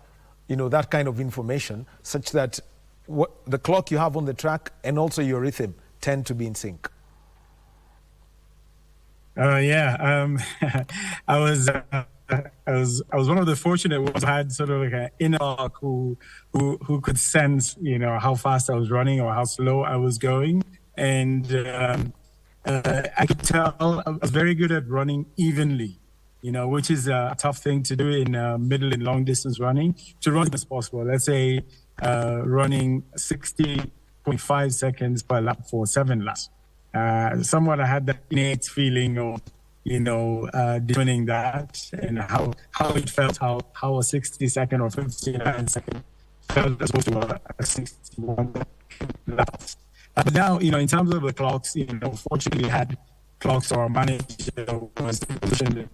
that kind of information such that the clock you have on the track and also your rhythm tend to be in sync? I was one of the fortunate ones who had sort of like an inner arc who could sense how fast I was running or how slow I was going, and I could tell I was very good at running evenly, which is a tough thing to do in middle and long distance running. To run as possible, let's say running 60.5 seconds per lap for 7 laps. Somewhat I had that innate feeling of, determining that and how it felt, how a 60 second or 59 second felt as opposed to a 61 laps. But now, in terms of the clocks, fortunately had clocks or managed was positioned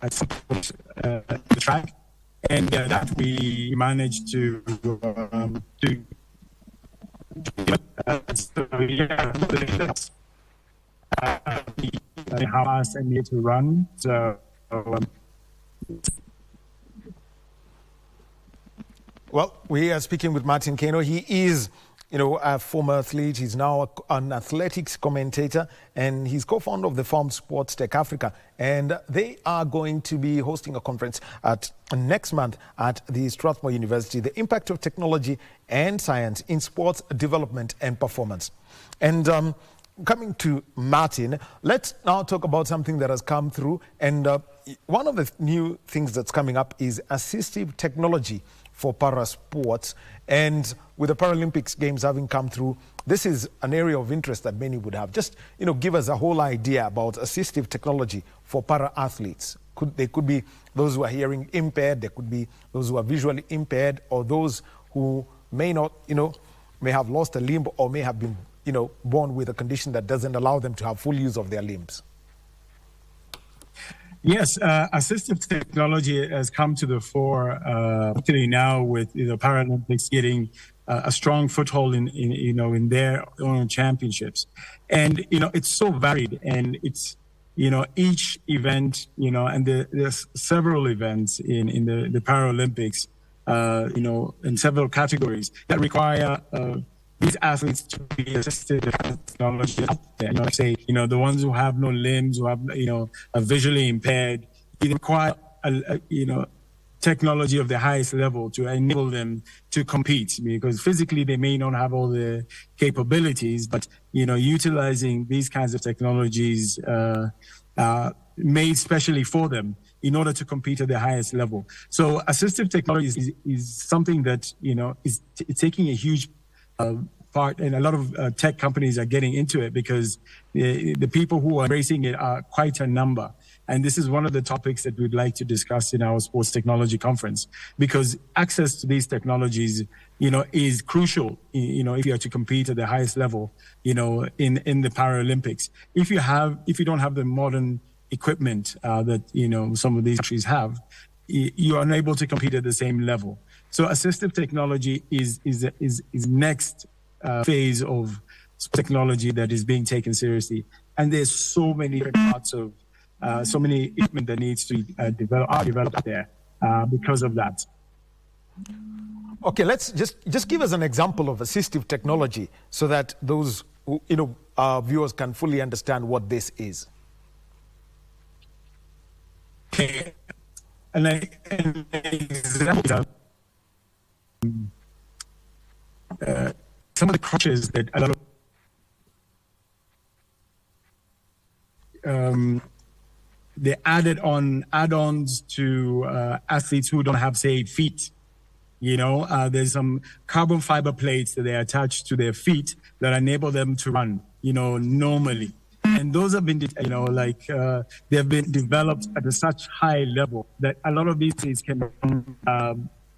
at some point the track, and that we managed to do. How fast I need to run. So, well, we are speaking with Martin Kano. He is a former athlete. He's now an athletics commentator, and he's co-founder of the firm Sports Tech Africa. And they are going to be hosting a conference next month at the Strathmore University, the impact of technology and science in sports development and performance. And coming to Martin, let's now talk about something that has come through. And one of the new things that's coming up is assistive technology for para sports. And with the Paralympics games having come through, this is an area of interest that many would have. Just, give us a whole idea about assistive technology for para athletes. They could be those who are hearing impaired, there could be those who are visually impaired, or those who may not, may have lost a limb or may have been, born with a condition that doesn't allow them to have full use of their limbs. Yes, assistive technology has come to the fore, particularly now with the Paralympics getting a strong foothold in their own championships, and it's so varied, and it's each event, and there's several events in the Paralympics, in several categories that require these athletes to be assisted with technology out there. The ones who have no limbs, who have, are visually impaired, it require, technology of the highest level to enable them to compete, because physically they may not have all the capabilities, but, utilizing these kinds of technologies made specially for them in order to compete at the highest level. So assistive technology is something that, is taking a huge part, and a lot of tech companies are getting into it, because the people who are embracing it are quite a number. And this is one of the topics that we'd like to discuss in our sports technology conference, because access to these technologies, is crucial, if you are to compete at the highest level, in the Paralympics. If you don't have the modern equipment that, some of these countries have, you are unable to compete at the same level. So assistive technology is next phase of technology that is being taken seriously. And there's so many different parts of, so many equipment that needs to develop there because of that. Okay, let's just give us an example of assistive technology so that those who, our viewers can fully understand what this is. Okay, an example. Some of the crutches that a lot of they add-ons to athletes who don't have, say, feet. There's some carbon fiber plates that they attach to their feet that enable them to run, normally. And those have been, they have been developed at a such high level that a lot of these things can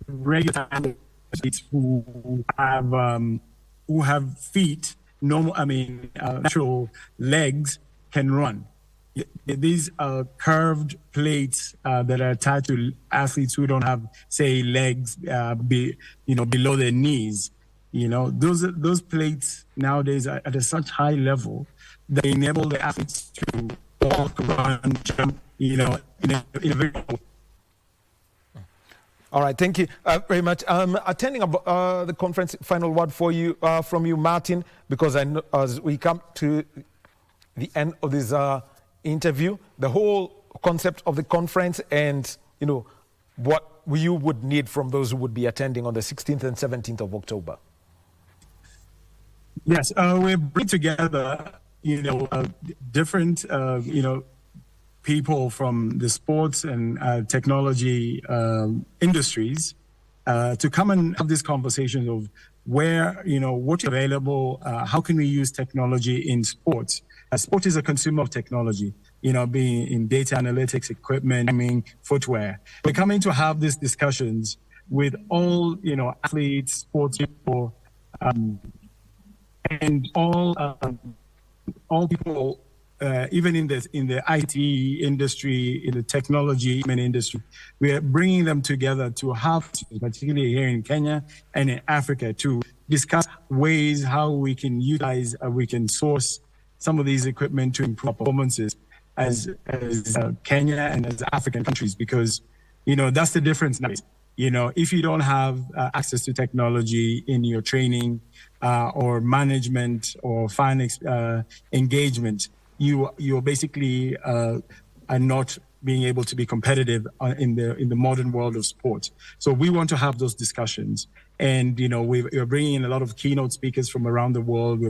regular athletes who have feet, natural legs, can run. These are curved plates that are attached to athletes who don't have, say, legs below their knees. Those plates nowadays are at a such high level that enable the athletes to walk, run, jump, in a very. All right, thank you very much. Attending the conference, final word for you from you, Martin, because I know as we come to the end of this interview, the whole concept of the conference and, what you would need from those who would be attending on the 16th and 17th of October. Yes, we're bringing together, different, people from the sports and technology industries to come and have this conversation of where, what's available, how can we use technology in sports? Sport is a consumer of technology, being in data analytics, equipment, footwear. We're coming to have these discussions with all, athletes, sports people, and all people, even in the IT industry, in the technology industry. We are bringing them together to have, particularly here in Kenya and in Africa, to discuss ways how we can utilize, we can source some of these equipment to improve performances as Kenya and as African countries, because, that's the difference now. You know, if you don't have access to technology in your training or management or finance engagement, you're basically are not being able to be competitive in the modern world of sport. So we want to have those discussions. And, you know, we're bringing in a lot of keynote speakers from around the world.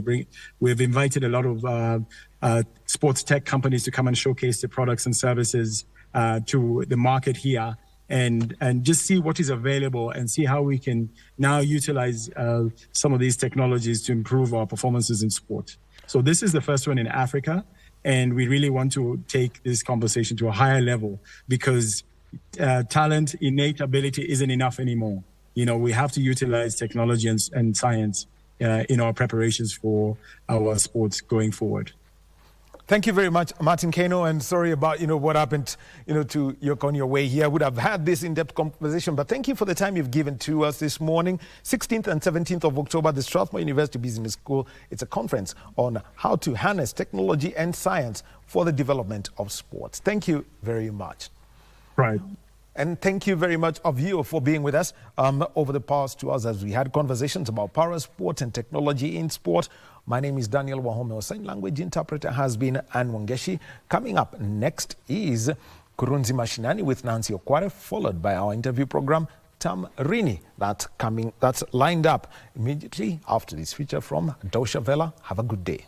We've invited a lot of sports tech companies to come and showcase their products and services to the market here, and just see what is available and see how we can now utilize some of these technologies to improve our performances in sport. So this is the first one in Africa, and we really want to take this conversation to a higher level, because talent, innate ability isn't enough anymore. You know, we have to utilize technology and science in our preparations for our sports going forward. Thank you very much, Martin Kano, and sorry about, what happened, to on your way here. I would have had this in-depth conversation, but thank you for the time you've given to us this morning. 16th and 17th of October, the Strathmore University Business School. It's a conference on how to harness technology and science for the development of sports. Thank you very much. Right. And thank you very much of you for being with us over the past 2 hours as we had conversations about para sport and technology in sport. My name is Daniel Wahome. Our sign language interpreter has been Ann Wangeshi. Coming up next is Kurunzi Mashinani with Nancy Okware, followed by our interview program, Tam Rini. That's lined up immediately after this feature from Dosha Vela. Have a good day.